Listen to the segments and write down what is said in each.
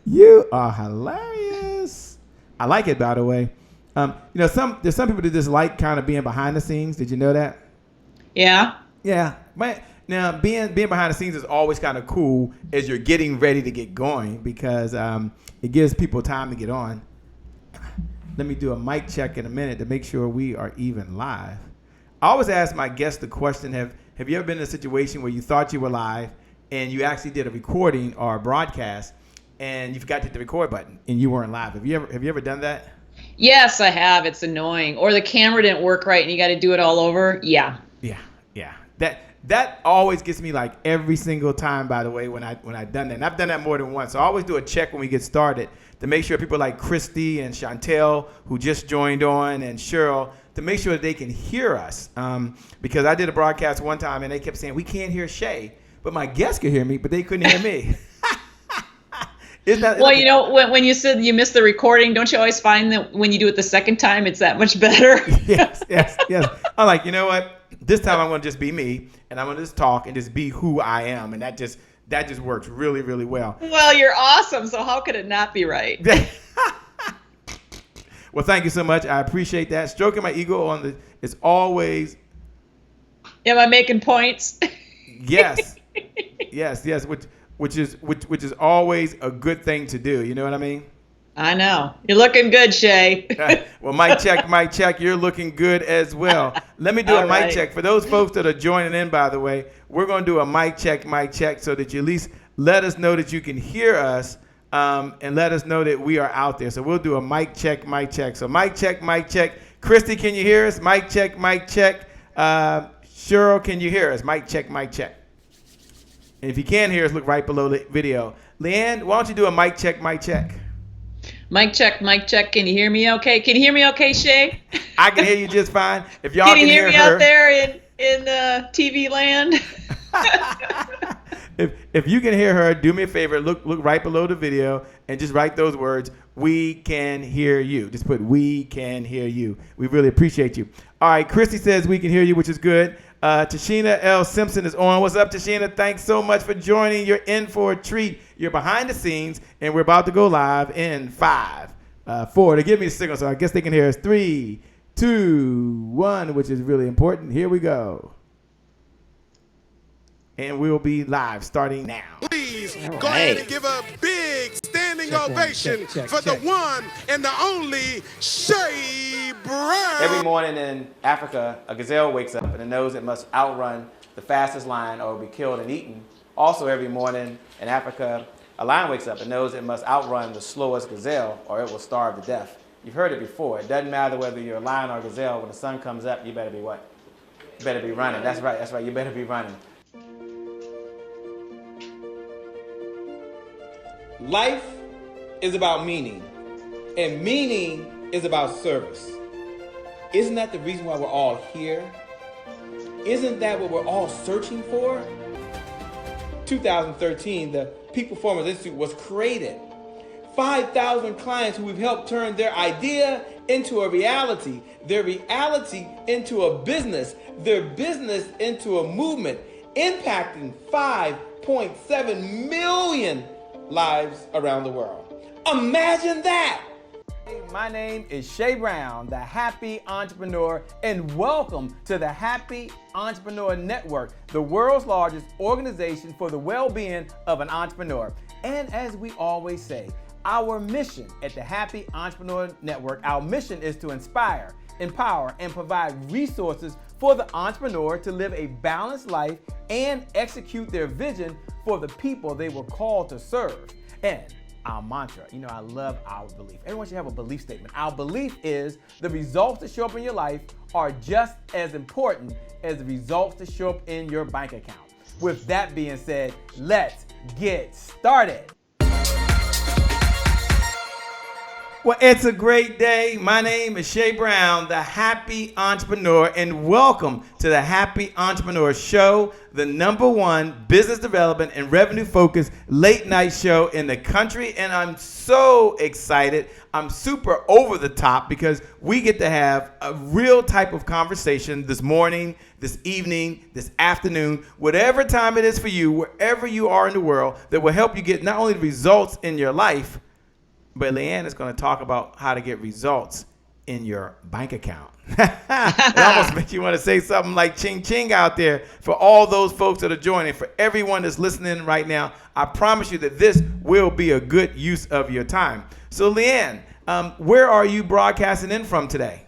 You are hilarious. I like it, by the way. There's some people that just like kind of being behind the scenes. Did you know that? Yeah. Yeah. But now being behind the scenes is always kind of cool as you're getting ready to get going because it gives people time to get on. Let me do a mic check in a minute to make sure we are even live. I always ask my guests the question, have you ever been in a situation where you thought you were live and you actually did a recording or a broadcast and you forgot to hit the record button and you weren't live? Have you ever done that? Yes, I have. It's annoying. Or the camera didn't work right and you got to do it all over. Yeah. Yeah. That always gets me like every single time, by the way, when I've done that. And I've done that more than once. So I always do a check when we get started to make sure people like Christy and Chantel, who just joined on, and Cheryl, to make sure that they can hear us. Because I did a broadcast one time and they kept saying, we can't hear Shay, but my guests could hear me, but they couldn't hear me. When you said you missed the recording, don't you always find that when you do it the second time, it's that much better? Yes. I'm like, you know what? This time I'm going to just be me, and I'm going to just talk and just be who I am, and that just works really, really well. Well, you're awesome, so how could it not be right? Well, thank you so much. I appreciate that. Stroking my ego is always. Am I making points? Yes, which is always a good thing to do. You know what I mean? I know. You're looking good, Shay. Well, mic check. You're looking good as well. Let me do a mic check. For those folks that are joining in, by the way, we're going to do a mic check so that you at least let us know that you can hear us and let us know that we are out there. So we'll do a mic check. So mic check. Christy, can you hear us? Mic check. Cheryl, can you hear us? Mic check. And if you can't hear us, look right below the video. LeAnn, why don't you do a mic check? Mic check. Can you hear me okay? Can you hear me okay, Shay? I can hear you just fine. If y'all can can hear me her out there in TV land? If you can hear her, do me a favor. Look right below the video and just write those words. We can hear you. Just put we can hear you. We really appreciate you. All right, Christy says we can hear you, which is good. Tashina L. Simpson is on. What's up, Tashina? Thanks so much for joining. You're in for a treat. You're behind the scenes, and we're about to go live in 5, 4. To give me a signal, so I guess they can hear us. 3, 2, 1, which is really important. Here we go. And we'll be live starting now. Please go ahead and give a big standing ovation for the one and the only Shay Brown. Every morning in Africa, a gazelle wakes up and it knows it must outrun the fastest lion or be killed and eaten. Also, every morning in Africa, a lion wakes up and knows it must outrun the slowest gazelle or it will starve to death. You've heard it before. It doesn't matter whether you're a lion or a gazelle. When the sun comes up, you better be what? You better be running. That's right. You better be running. Life is about meaning, and meaning is about service. Isn't that the reason why we're all here? Isn't that what we're all searching for? 2013, the Peak Performance Institute was created. 5,000 clients who we've helped turn their idea into a reality, their reality into a business, their business into a movement, impacting 5.7 million lives around the world. Imagine that! Hey, my name is Shay Brown, the Happy Entrepreneur, and welcome to the Happy Entrepreneur Network, the world's largest organization for the well-being of an entrepreneur. And as we always say, our mission at the Happy Entrepreneur Network, our mission is to inspire, empower, and provide resources for the entrepreneur to live a balanced life and execute their vision for the people they were called to serve. And our mantra, I love our belief. Everyone should have a belief statement. Our belief is the results that show up in your life are just as important as the results that show up in your bank account. With that being said, let's get started. Well, it's a great day. My name is Shay Brown, the Happy Entrepreneur, and welcome to the Happy Entrepreneur Show, the #1 business development and revenue-focused late-night show in the country. And I'm so excited. I'm super over the top because we get to have a real type of conversation this morning, this evening, this afternoon, whatever time it is for you, wherever you are in the world, that will help you get not only the results in your life, but LeAnn is going to talk about how to get results in your bank account. It almost makes you want to say something like ching ching out there for all those folks that are joining. For everyone that's listening right now, I promise you that this will be a good use of your time. So LeAnn, where are you broadcasting in from today?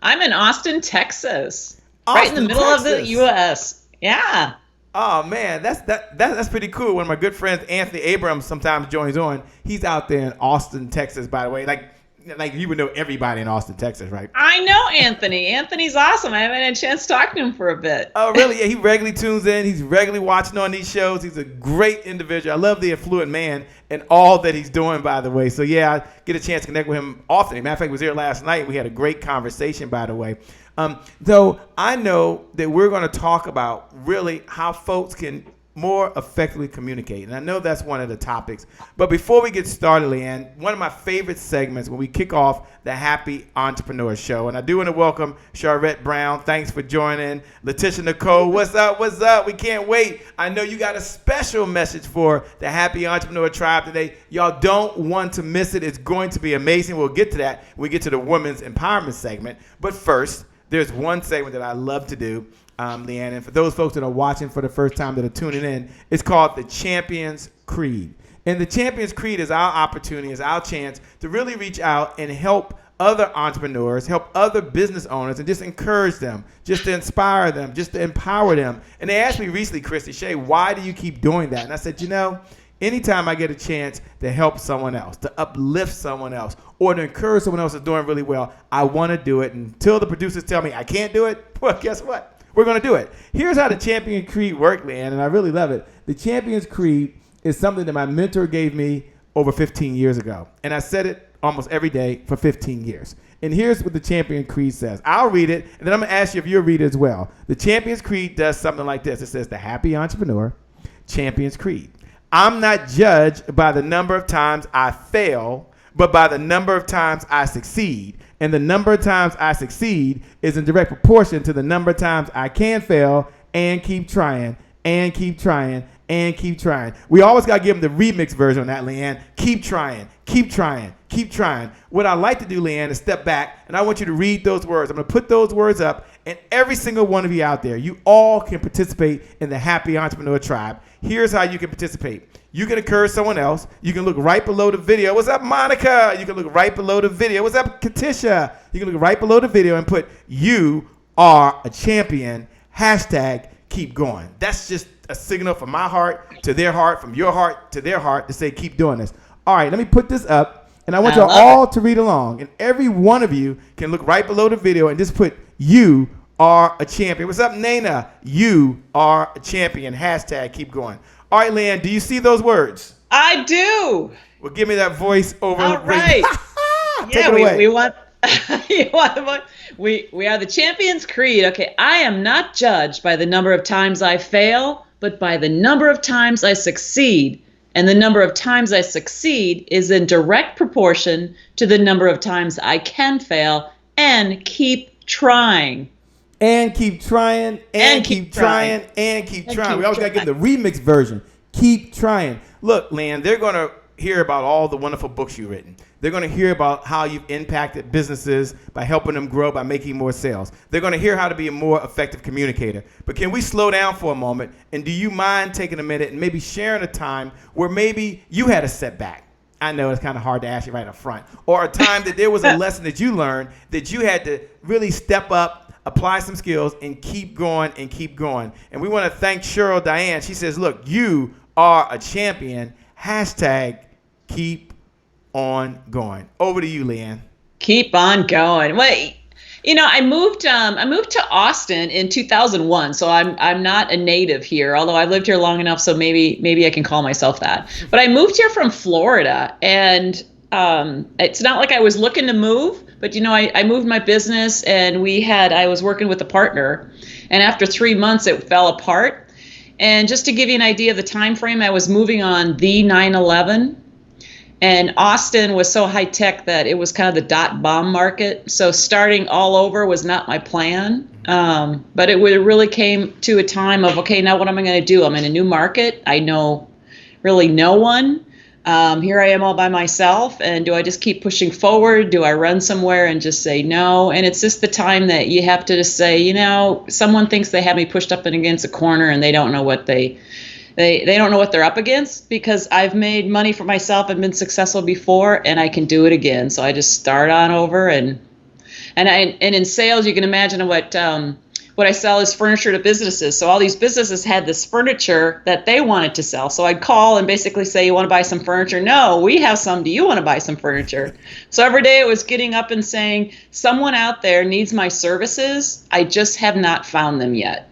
I'm in Austin, Texas. Right in the middle of the U.S. Yeah. Oh man, that's pretty cool. One of my good friends, Anthony Abrams, sometimes joins on. He's out there in Austin, Texas, by the way. Like you would know everybody in Austin, Texas, right? I know Anthony. Anthony's awesome. I haven't had a chance to talk to him for a bit. Oh, really? Yeah, he regularly tunes in. He's regularly watching on these shows. He's a great individual. I love the affluent man and all that he's doing, by the way. So yeah, I get a chance to connect with him often. Matter of fact, he was here last night. We had a great conversation, by the way. Though I know that we're going to talk about really how folks can more effectively communicate. And I know that's one of the topics. But before we get started, LeAnn, one of my favorite segments when we kick off the Happy Entrepreneur Show. And I do want to welcome Charette Brown. Thanks for joining. Leticia Nicole, what's up? What's up? We can't wait. I know you got a special message for the Happy Entrepreneur Tribe today. Y'all don't want to miss it. It's going to be amazing. We'll get to that when we get to the Women's Empowerment segment. But first, there's one segment that I love to do, LeAnn, and for those folks that are watching for the first time that are tuning in, it's called the Champions Creed. And the Champions Creed is our opportunity, is our chance to really reach out and help other entrepreneurs, help other business owners, and just encourage them, just to inspire them, just to empower them. And they asked me recently, Christy, Shay, why do you keep doing that? And I said, anytime I get a chance to help someone else, to uplift someone else, or to encourage someone else that's doing really well, I want to do it. Until the producers tell me I can't do it, well, guess what? We're going to do it. Here's how the Champion Creed worked, LeAnn, and I really love it. The Champions Creed is something that my mentor gave me over 15 years ago. And I said it almost every day for 15 years. And here's what the Champion Creed says. I'll read it, and then I'm going to ask you if you'll read it as well. The Champions Creed does something like this. It says, the Happy Entrepreneur, Champions Creed. I'm not judged by the number of times I fail, but by the number of times I succeed. And the number of times I succeed is in direct proportion to the number of times I can fail and keep trying and keep trying and keep trying. We always got to give them the remix version on that, LeAnn. Keep trying, keep trying, keep trying. What I like to do, LeAnn, is step back, and I want you to read those words. I'm going to put those words up, and every single one of you out there, you all can participate in the Happy Entrepreneur Tribe. Here's how you can participate. You can encourage someone else. You can look right below the video. What's up, Monica? You can look right below the video. What's up, Katisha? You can look right below the video and put, you are a champion, hashtag keep going. That's just a signal from my heart to their heart, from your heart to their heart to say keep doing this. All right, let me put this up, and I want you all to read along. And every one of you can look right below the video and just put, you are a champion. What's up, Nana? You are a champion, hashtag keep going. All right, LeAnn, do you see those words? I do. Well, give me that voice over. All right. Take it away. We want we are the Champions Creed. Okay, I am not judged by the number of times I fail, but by the number of times I succeed. And the number of times I succeed is in direct proportion to the number of times I can fail and keep trying. And keep trying, and keep trying, and keep trying. We always got to get the remix version. Keep trying. Look, LeAnn, they're going to hear about all the wonderful books you've written. They're going to hear about how you've impacted businesses by helping them grow, by making more sales. They're going to hear how to be a more effective communicator. But can we slow down for a moment? And do you mind taking a minute and maybe sharing a time where maybe you had a setback? I know it's kind of hard to ask you right up front. Or a time that there was a lesson that you learned that you had to really step up, apply some skills, and keep going and keep going. And we want to thank Cheryl Diane. She says, look, you are a champion. Hashtag keep on going. Over to you, LeAnn. Keep on going. Wait, I moved to Austin in 2001, so I'm not a native here, although I've lived here long enough, so maybe I can call myself that. But I moved here from Florida, and It's not like I was looking to move, but I moved my business, and I was working with a partner, and after 3 months it fell apart. And just to give you an idea of the time frame, I was moving on the 9/11, and Austin was so high tech that it was kind of the dot bomb market. So starting all over was not my plan. But it really came to a time of, okay, now what am I going to do? I'm in a new market. I know really no one. Here I am all by myself, and do I just keep pushing forward? Do I run somewhere and just say no? And it's just the time that you have to just say, someone thinks they have me pushed up and against a corner, and they don't know what they don't know what they're up against, because I've made money for myself and been successful before, and I can do it again. So I just start on over, and in sales, you can imagine what I sell is furniture to businesses. So all these businesses had this furniture that they wanted to sell. So I'd call and basically say, you want to buy some furniture? No, we have some. Do you want to buy some furniture? So every day it was getting up and saying, someone out there needs my services. I just have not found them yet.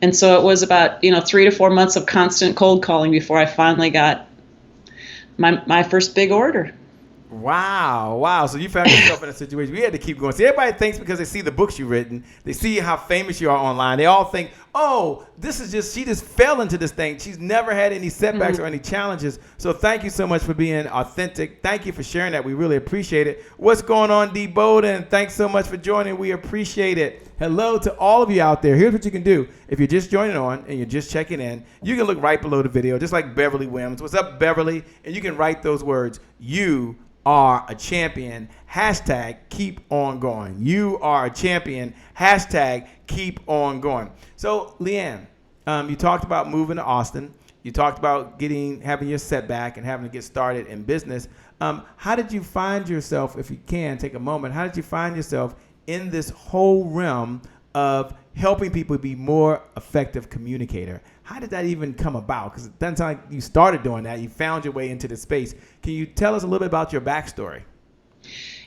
And so it was about 3 to 4 months of constant cold calling before I finally got my first big order. Wow. So you found yourself in a situation. We had to keep going. See, everybody thinks because they see the books you've written, they see how famous you are online, they all think, oh, she just fell into this thing. She's never had any setbacks or any challenges. So thank you so much for being authentic. Thank you for sharing that. We really appreciate it. What's going on, D. Bowden? Thanks so much for joining. We appreciate it. Hello to all of you out there. Here's what you can do. If you're just joining on and you're just checking in, you can look right below the video, just like Beverly Williams. What's up, Beverly? And you can write those words. You are a champion. Hashtag keep on going. You are a champion. Hashtag keep on going. So, LeAnn, you talked about moving to Austin. You talked about having your setback and having to get started in business. How did you find yourself, if you can take a moment, how did you find yourself in this whole realm of helping people be more effective communicator? How did that even come about? Because it doesn't sound like you started doing that. You found your way into the space. Can you tell us a little bit about your backstory?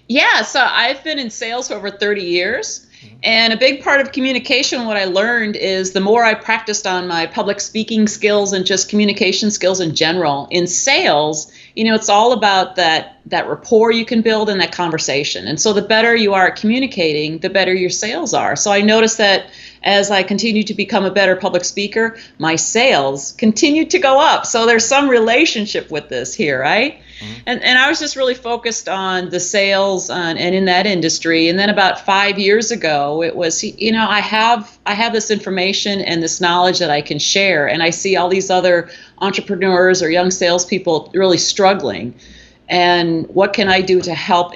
Yeah, so I've been in sales for over 30 years. And a big part of communication, what I learned is the more I practiced on my public speaking skills and just communication skills in general, in sales, it's all about that rapport you can build in that conversation. And so the better you are at communicating, the better your sales are. So I noticed that as I continued to become a better public speaker, my sales continued to go up. So there's some relationship with this here, right? And I was just really focused on the sales and in that industry. And then about 5 years ago, it was, I have this information and this knowledge that I can share. And I see all these other entrepreneurs or young salespeople really struggling. And what can I do to help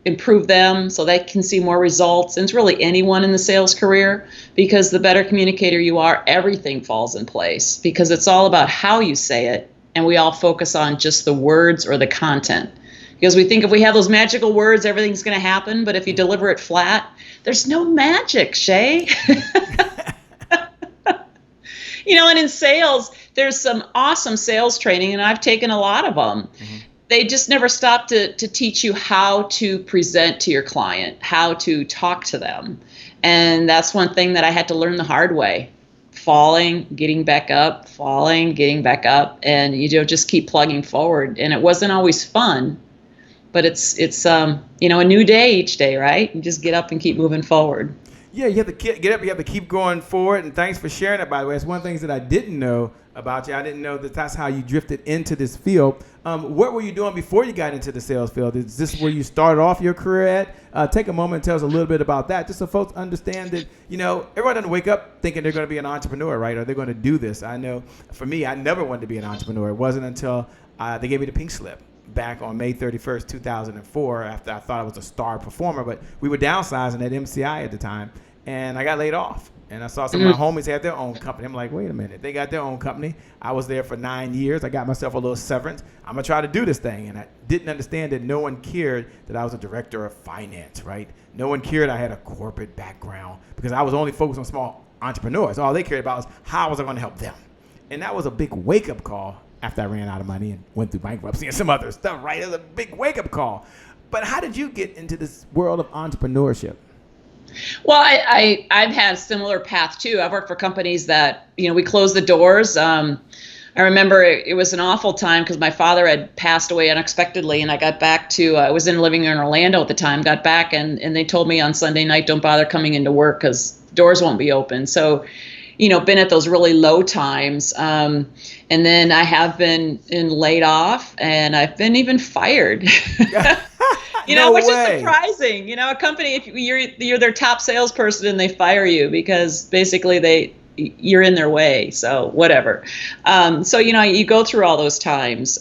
improve them so they can see more results? And it's really anyone in the sales career, because the better communicator you are, everything falls in place, because it's all about how you say it. And we all focus on just the words or the content, because we think if we have those magical words, everything's going to happen. But if you deliver it flat, there's no magic, Shay. And in sales, there's some awesome sales training, and I've taken a lot of them. They just never stop to teach you how to present to your client, how to talk to them. And that's one thing that I had to learn the hard way. Falling, getting back up, falling, getting back up, and just keep plugging forward. And it wasn't always fun, but it's a new day each day, right? You just get up and keep moving forward. Yeah, you have to get up, you have to keep going forward, and thanks for sharing that, by the way. It's one of the things that I didn't know about you. I didn't know that that's how you drifted into this field. What were you doing before you got into the sales field? Is this where you started off your career at? Take a moment and tell us a little bit about that, just so folks understand that, everyone doesn't wake up thinking they're going to be an entrepreneur, right? Or they're going to do this. I know for me, I never wanted to be an entrepreneur. It wasn't until they gave me the pink slip back on May 31st, 2004, after I thought I was a star performer. But we were downsizing at MCI at the time, and I got laid off. And I saw some of my homies had their own company. I'm like, wait a minute. They got their own company. I was there for 9 years. I got myself a little severance. I'm going to try to do this thing. And I didn't understand that no one cared that I was a director of finance, right? No one cared I had a corporate background, because I was only focused on small entrepreneurs. All they cared about was how was I going to help them. And that was a big wake-up call after I ran out of money and went through bankruptcy and some other stuff, right? It was a big wake-up call. But how did you get into this world of entrepreneurship? Well, I've had a similar path too. I've worked for companies that, we closed the doors. I remember it was an awful time because my father had passed away unexpectedly, and I got back to, I was living in Orlando at the time, got back, and they told me on Sunday night, don't bother coming into work because doors won't be open. So, been at those really low times. And then I have been laid off, and I've been even fired. Which is surprising. A company, if you're their top salesperson and they fire you because basically you're in their way. So whatever. You go through all those times.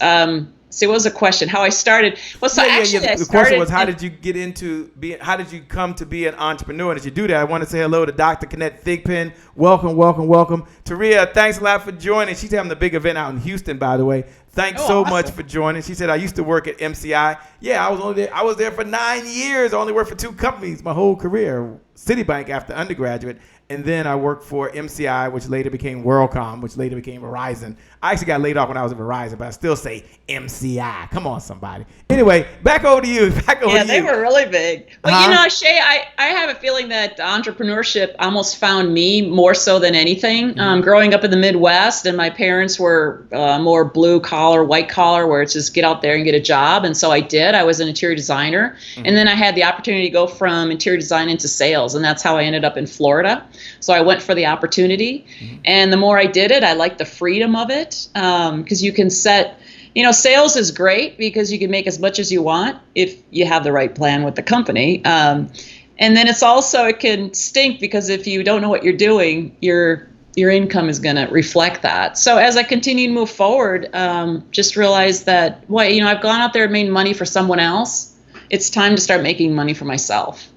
So what was the question? How I started? Well, so the question was, how did you get into how did you come to be an entrepreneur? And as you do that, I want to say hello to Dr. Kenneth Thigpen. Welcome. Taria, thanks a lot for joining. She's having a big event out in Houston, by the way. Thanks so much for joining. She said, I used to work at MCI. Yeah, I was there for 9 years. I only worked for 2 companies my whole career. Citibank after undergraduate. And then I worked for MCI, which later became WorldCom, which later became Verizon. I actually got laid off when I was at Verizon, but I still say MCI. Come on, somebody. Anyway, back over to you. Yeah, they were really big. But Shay, I have a feeling that entrepreneurship almost found me more so than anything. Growing up in the Midwest, and my parents were more blue collar, white collar, where it's just get out there and get a job. And so I did. I was an interior designer. And then I had the opportunity to go from interior design into sales. And that's how I ended up in Florida. So I went for the opportunity. And the more I did it, I liked the freedom of it, because you can set, sales is great because you can make as much as you want if you have the right plan with the company. And then it can stink because if you don't know what you're doing, your income is going to reflect that. So as I continue to move forward, just realized that, I've gone out there and made money for someone else. It's time to start making money for myself.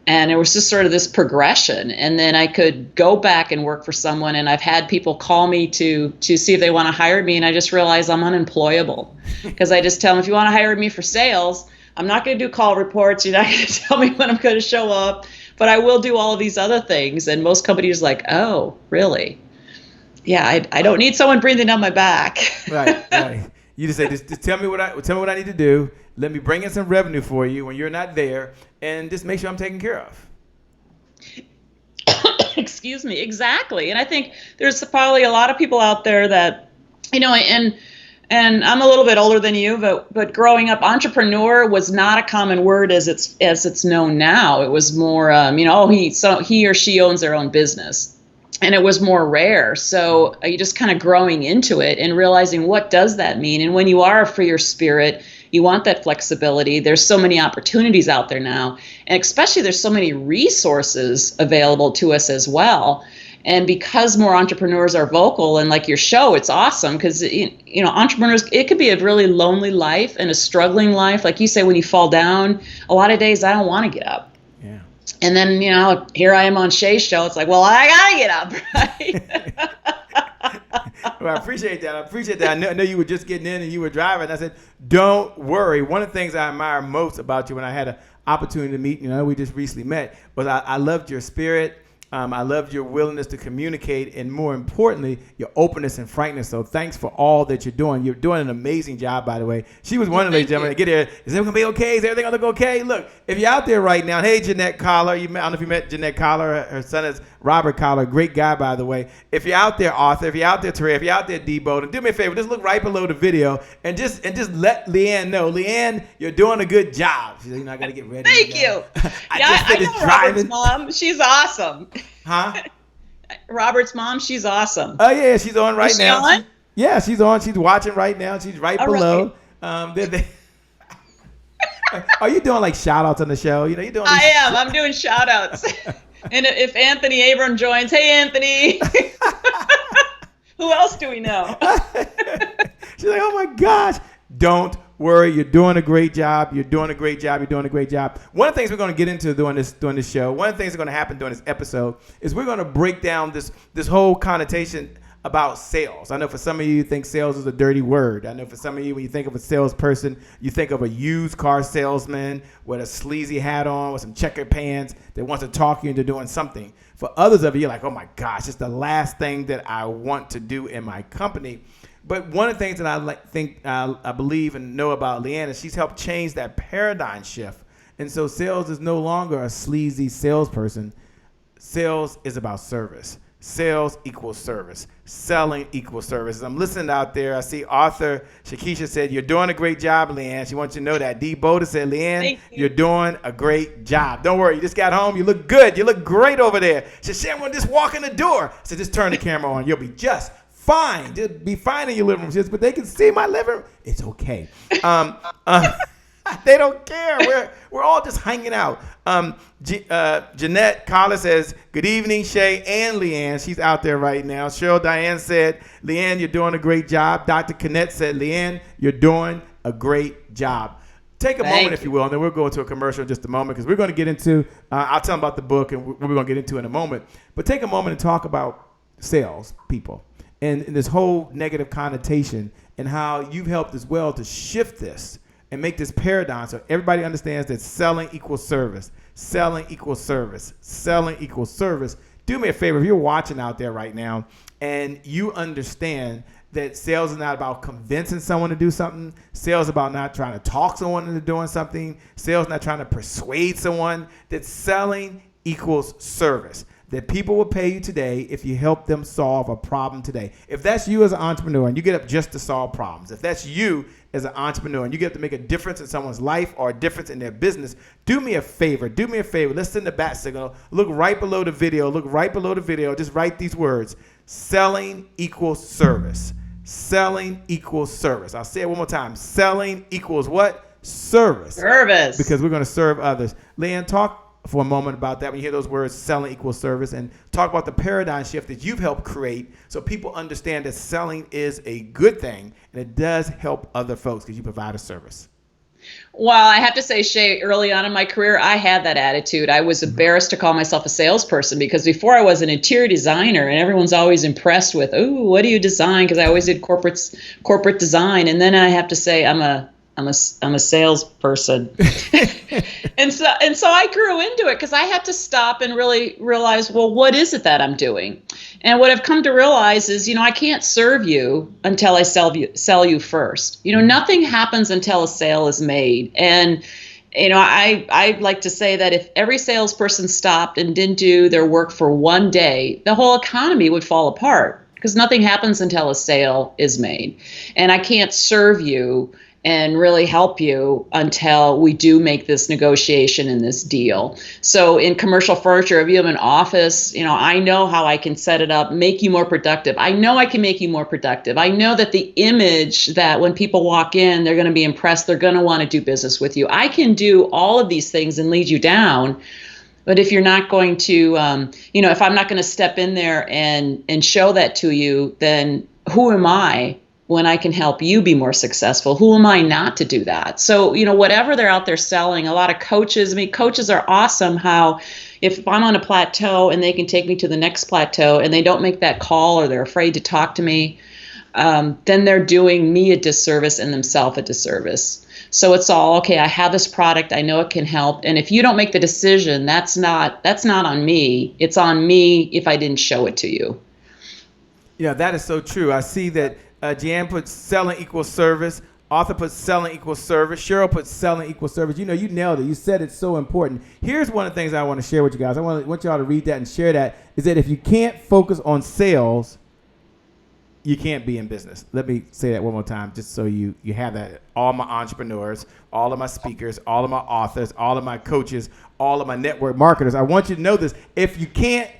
And it was just sort of this progression. And then I could go back and work for someone. And I've had people call me to see if they want to hire me. And I just realized I'm unemployable because I just tell them, if you want to hire me for sales, I'm not going to do call reports. You're not going to tell me when I'm going to show up. But I will do all of these other things. And most companies are like, oh, really? Yeah, I don't need someone breathing down my back. Right. You just say, just tell me what I need to do. Let me bring in some revenue for you when you're not there, and just make sure I'm taken care of. Excuse me. Exactly. And I think there's probably a lot of people out there that, and I'm a little bit older than you, but growing up, entrepreneur was not a common word as it's known now. It was more, he or she owns their own business. And it was more rare. So you just kind of growing into it and realizing what does that mean? And when you are a freer spirit, you want that flexibility. There's so many opportunities out there now. And especially there's so many resources available to us as well. And because more entrepreneurs are vocal, and like your show, it's awesome because, entrepreneurs, it could be a really lonely life and a struggling life. Like you say, when you fall down, a lot of days I don't want to get up. Yeah. And then, here I am on Shay's show. It's like, well, I got to get up, right? Well, I appreciate that. I know you were just getting in and you were driving. I said, don't worry. One of the things I admire most about you when I had an opportunity to meet, we just recently met, was I loved your spirit. I loved your willingness to communicate, and more importantly, your openness and frankness. So thanks for all that you're doing. You're doing an amazing job, by the way. She was one of those gentlemen. Get here. Is everything going to be okay? Is everything going to look okay? Look, if you're out there right now, hey, Jeanette Collar. I don't know if you met Jeanette Collar. Her son is Robert Collar. Great guy, by the way. If you're out there, Arthur, if you're out there, Terry, if you're out there, Debo, then do me a favor. Just look right below the video and just let LeAnn know. LeAnn, you're doing a good job. She's like, I got to get ready. Thank you. I know Robert's mom. She's awesome. Huh? Robert's mom, she's awesome. Oh, yeah, she's on right now. On? She's on. She's watching right now. She's right below. Right. Are you doing like shout outs on the show? You're doing. I am. I'm doing shout outs. And if Anthony Abram joins, hey, Anthony. Who else do we know? She's like, oh my gosh. Don't worry. You're doing a great job. You're doing a great job. One of the things we're going to get into during this show, one of the things that's going to happen during this episode is we're going to break down this whole connotation about sales. I know for some of you think sales is a dirty word. I know for some of you, when you think of a salesperson, you think of a used car salesman with a sleazy hat on, with some checkered pants that wants to talk you into doing something. For others of you, you're like, oh my gosh, it's the last thing that I want to do in my company. But one of the things that I believe and know about LeAnn is she's helped change that paradigm shift. And so sales is no longer a sleazy salesperson. Sales is about service. Sales equals service. Selling equals service. I'm listening out there. I see author Shakisha said, you're doing a great job, LeAnn. She wants you to know that. Dee Boda said, LeAnn, you're doing a great job. Don't worry. You just got home. You look good. You look great over there. She said, I'm going to just walk in the door. So just turn the camera on. You'll be just fine. Just be fine in your living room. She says, but they can see my living room. It's okay. They don't care. We're all just hanging out. Jeanette Collar says, good evening, Shay and LeAnn. She's out there right now. Cheryl Diane said, LeAnn, you're doing a great job. Dr. Connett said, LeAnn, you're doing a great job. Take a moment, if you will, and then we'll go into a commercial in just a moment because we're going to get into, I'll tell them about the book and what we're going to get into in a moment. But take a moment and talk about sales people and this whole negative connotation and how you've helped as well to shift this and make this paradigm so everybody understands that selling equals service. Selling equals service. Selling equals service. Do me a favor, if you're watching out there right now and you understand that sales is not about convincing someone to do something. Sales is about not trying to talk someone into doing something. Sales is not trying to persuade someone. That selling equals service. That people will pay you today if you help them solve a problem today. If that's you as an entrepreneur and you get up just to solve problems, if that's you as an entrepreneur and you get to make a difference in someone's life or a difference in their business, do me a favor. Let's send the bat signal. Look right below the video. Just write these words. Selling equals service. Selling equals service. I'll say it one more time. Selling equals what? Service. Service. Because we're going to serve others. LeAnn, talk for a moment about that when you hear those words, selling equals service, and talk about the paradigm shift that you've helped create so people understand that selling is a good thing and it does help other folks because you provide a service. Well, I have to say, Shay, early on in my career, I had that attitude. I was embarrassed to call myself a salesperson because before I was an interior designer and everyone's always impressed with, oh, what do you design? Because I always did corporate design. And then I have to say I'm a salesperson. and so I grew into it because I had to stop and really realize, well, what is it that I'm doing? And what I've come to realize is, I can't serve you until I sell you first. Nothing happens until a sale is made. And, I like to say that if every salesperson stopped and didn't do their work for one day, the whole economy would fall apart because nothing happens until a sale is made. And I can't serve you and really help you until we do make this negotiation and this deal. So in commercial furniture, if you have an office, I know how I can set it up, make you more productive. I know I can make you more productive. I know that the image that when people walk in, they're going to be impressed, they're going to want to do business with you. I can do all of these things and lead you down. But if you're not going to, if I'm not going to step in there and show that to you, then who am I when I can help you be more successful? Who am I not to do that? So, whatever they're out there selling, a lot of coaches, coaches are awesome how if I'm on a plateau and they can take me to the next plateau and they don't make that call or they're afraid to talk to me, then they're doing me a disservice and themselves a disservice. So it's all, okay, I have this product, I know it can help. And if you don't make the decision, that's not on me. It's on me if I didn't show it to you. Yeah, that is so true. I see that Jeanne puts selling equals service. Arthur puts selling equals service. Cheryl puts selling equals service. You nailed it. You said it's so important. Here's one of the things I want to share with you guys. I want y'all to read that and share that, is that if you can't focus on sales, you can't be in business. Let me say that one more time just so you have that. All my entrepreneurs, all of my speakers, all of my authors, all of my coaches, all of my network marketers, I want you to know this. If you can't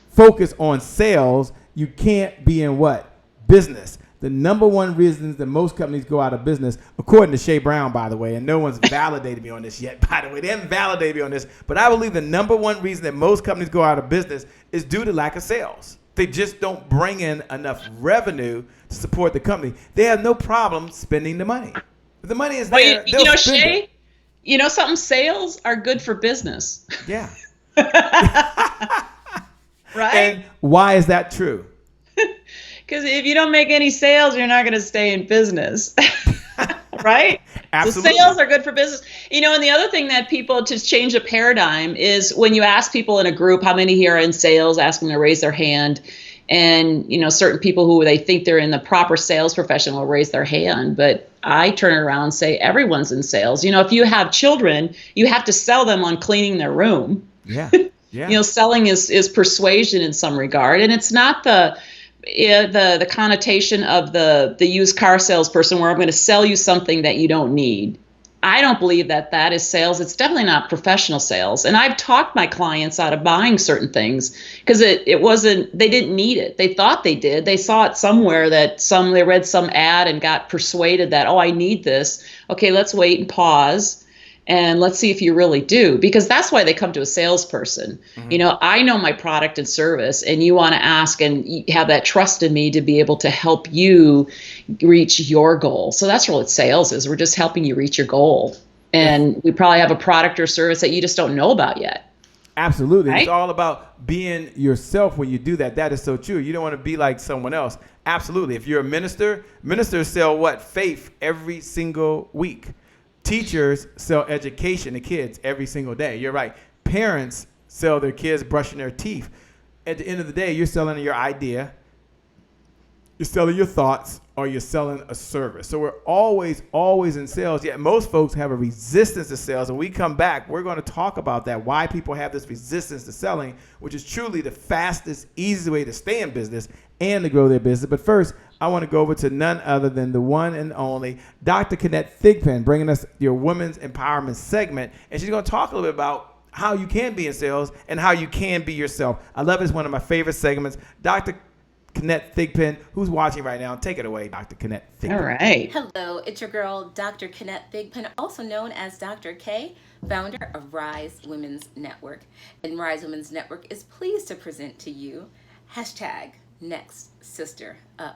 focus on sales, you can't be in what? Business. The number one reasons that most companies go out of business, according to Shay Brown, by the way, and no one's validated me on this yet, by the way. They haven't validated me on this, but I believe the number one reason that most companies go out of business is due to lack of sales. They just don't bring in enough revenue to support the company. They have no problem spending the money. If the money is there, they'll spend Shay, it. Something, sales are good for business. Yeah. Right? And why is that true? Because if you don't make any sales, you're not going to stay in business. Right? Absolutely. So sales are good for business. And the other thing that people, to change the paradigm, is when you ask people in a group how many here are in sales, ask them to raise their hand. And, certain people who they think they're in the proper sales profession will raise their hand. But I turn it around and say everyone's in sales. If you have children, you have to sell them on cleaning their room. Yeah. Yeah. Selling is persuasion in some regard, and it's not the connotation of the used car salesperson where I'm going to sell you something that you don't need. I don't believe that is sales. It's definitely not professional sales. And I've talked my clients out of buying certain things because it wasn't, they didn't need it. They thought they did. They saw it somewhere they read some ad and got persuaded that, oh, I need this. Okay, let's wait and pause. And let's see if you really do, because that's why they come to a salesperson. Mm-hmm. I know my product and service, and you want to ask and have that trust in me to be able to help you reach your goal. So that's really what sales is. We're just helping you reach your goal. And we probably have a product or service that you just don't know about yet. Absolutely. Right? It's all about being yourself when you do that. That is so true. You don't want to be like someone else. Absolutely. If you're a ministers sell what? Faith every single week. Teachers sell education to kids every single day. You're right. Parents sell their kids brushing their teeth. At the end of the day, you're selling your idea, you're selling your thoughts, or you're selling a service. So we're always in sales, yet most folks have a resistance to sales. And when we come back, we're going to talk about that, why people have this resistance to selling, which is truly the fastest, easiest way to stay in business and to grow their business. But first, I want to go over to none other than the one and only Dr. Kenneth Thigpen, bringing us your women's empowerment segment. And she's going to talk a little bit about how you can be in sales and how you can be yourself. I love it. It's one of my favorite segments. Dr. Kenneth Thigpen, who's watching right now. Take it away, Dr. Kenneth Thigpen. All right. Hello, it's your girl, Dr. Kenneth Thigpen, also known as Dr. K, founder of Rise Women's Network. And Rise Women's Network is pleased to present to you #NextSisterUp.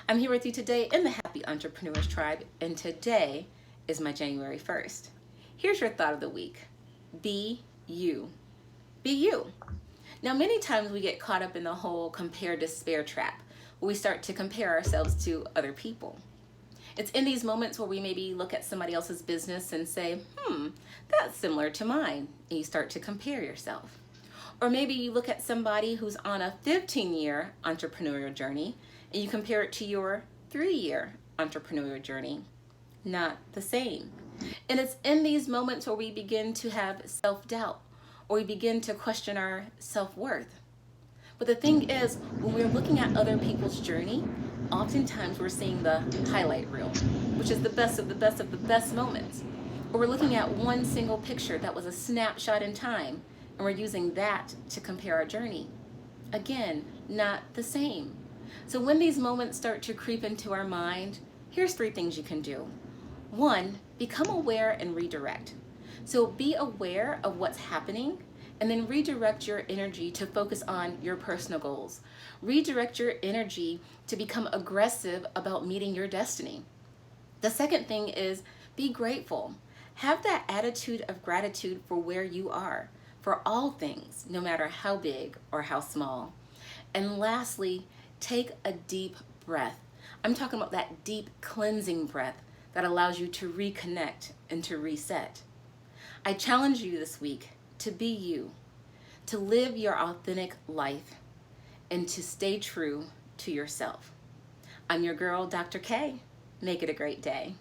I'm here with you today in the Happy Entrepreneurs Tribe, and today is my January 1st. Here's your thought of the week. Be you. Be you. Now, many times we get caught up in the whole compare despair trap, where we start to compare ourselves to other people. It's in these moments where we maybe look at somebody else's business and say, that's similar to mine, and you start to compare yourself. Or maybe you look at somebody who's on a 15-year entrepreneurial journey, and you compare it to your 3-year entrepreneurial journey. Not the same. And it's in these moments where we begin to have self-doubt, or we begin to question our self-worth. But the thing is, when we're looking at other people's journey, oftentimes we're seeing the highlight reel, which is the best of the best of the best moments. Or we're looking at one single picture that was a snapshot in time, and we're using that to compare our journey. Again, not the same. So when these moments start to creep into our mind, here's 3 things you can do. 1, become aware and redirect. So be aware of what's happening, and then redirect your energy to focus on your personal goals. Redirect your energy to become aggressive about meeting your destiny. The second thing is be grateful. Have that attitude of gratitude for where you are, for all things, no matter how big or how small. And lastly, take a deep breath. I'm talking about that deep cleansing breath that allows you to reconnect and to reset. I challenge you this week to be you, to live your authentic life, and to stay true to yourself. I'm your girl, Dr. K. Make it a great day.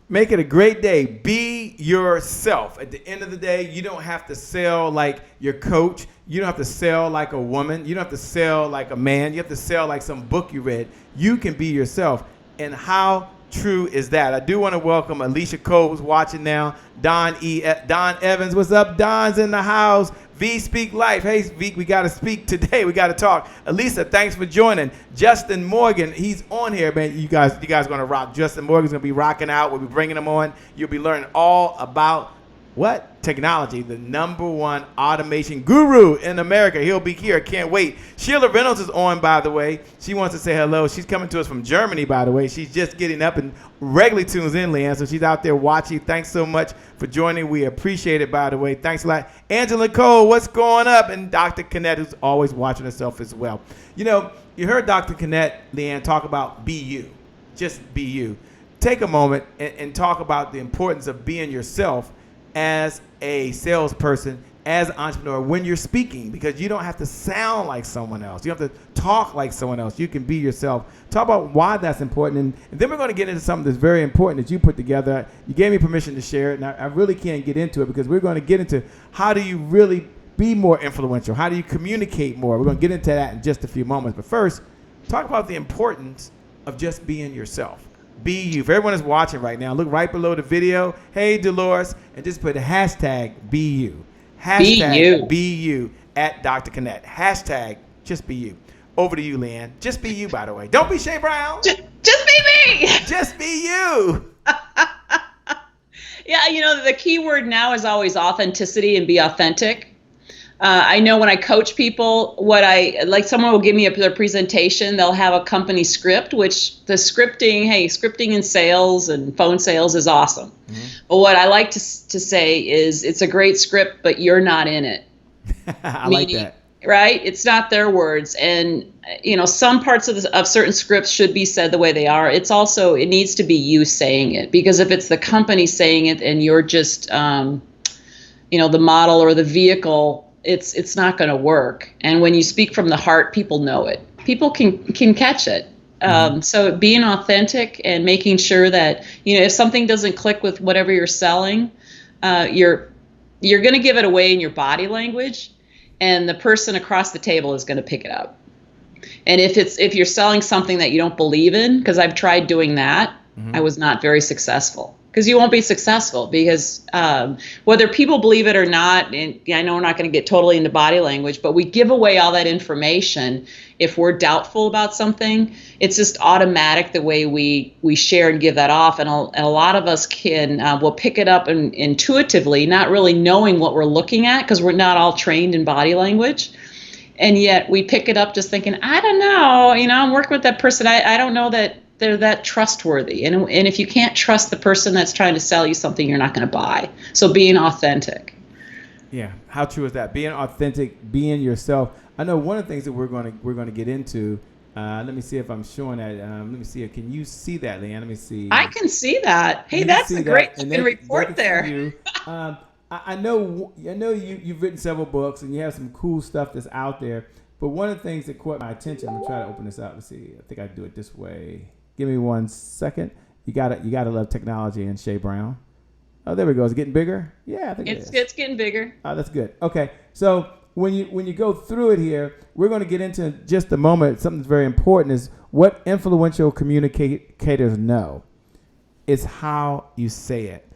Make it a great day. Be yourself. At the end of the day, you don't have to sell like your coach. You don't have to sell like a woman. You don't have to sell like a man. You have to sell like some book you read. You can be yourself. And how true is that? I do want to welcome Alicia Cole, who's watching now. Don Evans, what's up? Don's in the house. V Speak Life. Hey, V, we got to speak today. We got to talk. Elisa, thanks for joining. Justin Morgan, he's on here, man. You guys are going to rock. Justin Morgan's going to be rocking out. We'll be bringing him on. You'll be learning all about what? Technology, the #1 automation guru in America. He'll be here. Can't wait. Sheila Reynolds is on, by the way. She wants to say hello. She's coming to us from Germany, by the way. She's just getting up and regularly tunes in, LeAnn. So she's out there watching. Thanks so much for joining. We appreciate it, by the way. Thanks a lot. Angela Cole, what's going up? And Dr. Kenneth, who's always watching herself as well. You know, you heard Dr. Kenneth, LeAnn, talk about be you. Just be you. Take a moment and talk about the importance of being yourself as a salesperson as an entrepreneur when you're speaking, because you don't have to sound like someone else. You don't have to talk like someone else. You can be yourself. Talk about why that's important. And then we're going to get into something that's very important that you put together. You gave me permission to share it, and I really can't get into it because we're going to get into how do you really be more influential? How do you communicate more? We're going to get into that in just a few moments. But first, talk about the importance of just being yourself. Be you. If everyone is watching right now, look right below the video. Hey, Dolores, and just put hashtag be you. Hashtag be you at Dr. Connect. Hashtag just be you. Over to you, LeAnn. Just be you, by the way. Don't be Shay Brown. Just be me. Just be you. Yeah, the key word now is always authenticity and be authentic. I know when I coach people, someone will give me their presentation, they'll have a company script, which the scripting in sales and phone sales is awesome. Mm-hmm. But what I like to say is it's a great script, but you're not in it. Like that. Right? It's not their words. And, some parts of certain scripts should be said the way they are. It needs to be you saying it, because if it's the company saying it and you're just, the model or the vehicle, it's not going to work. And when you speak from the heart, people know it. People can catch it. So being authentic and making sure that, if something doesn't click with whatever you're selling, you're going to give it away in your body language, and the person across the table is going to pick it up. And if you're selling something that you don't believe in, because I've tried doing that, I was not very successful. Because you won't be successful, because whether people believe it or not, and I know we're not going to get totally into body language, but we give away all that information if we're doubtful about something. It's just automatic the way we share and give that off. And a lot of us will pick it up intuitively, not really knowing what we're looking at, because we're not all trained in body language. And yet we pick it up just thinking, I don't know, I'm working with that person. I don't know that they're that trustworthy. And if you can't trust the person that's trying to sell you something, you're not going to buy. So being authentic. Yeah. How true is that? Being authentic, being yourself. I know one of the things that we're going to get into. Let me see if I'm showing that. Let me see. Can you see that, LeAnn? Let me see. I can see that. Hey, that's a great report there. I know you've written several books and you have some cool stuff that's out there. But one of the things that caught my attention, I'm gonna try to open this out. Let's see. I think I do it this way. Give me 1 second. You gotta love technology and Shay Brown. Oh, there we go. Is it getting bigger? Yeah, I think it's getting bigger. Oh, that's good. Okay, so when you go through it here, we're going to get into in just a moment. Something that's very important is what influential communicators know. It's how you say it.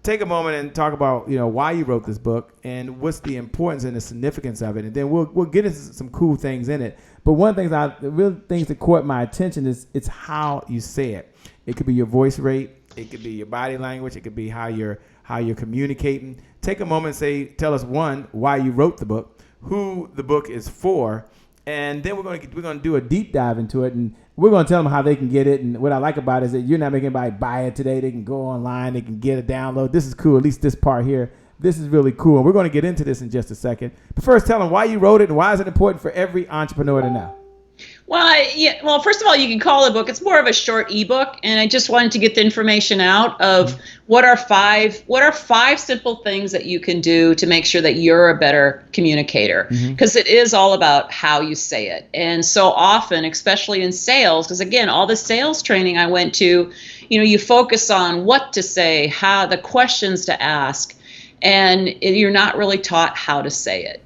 Take a moment and talk about why you wrote this book and what's the importance and the significance of it, and then we'll get into some cool things in it. But one of the real things that caught my attention is it's how you say it. It could be your voice rate, it could be your body language, it could be how you're communicating. Take a moment and tell us why you wrote the book, who the book is for, and then we're going to do a deep dive into it, and we're going to tell them how they can get it. And what I like about it is that you're not making anybody buy it today. They can go online. They can get a download. This is cool, at least this part here. This is really cool. And we're going to get into this in just a second. But first, tell them why you wrote it and why is it important for every entrepreneur to know. Well, first of all, you can call the book. It's more of a short ebook, and I just wanted to get the information out of what are five simple things that you can do to make sure that you're a better communicator, because it is all about how you say it. And so often, especially in sales, because again, all the sales training I went to, you focus on what to say, how the questions to ask, and you're not really taught how to say it.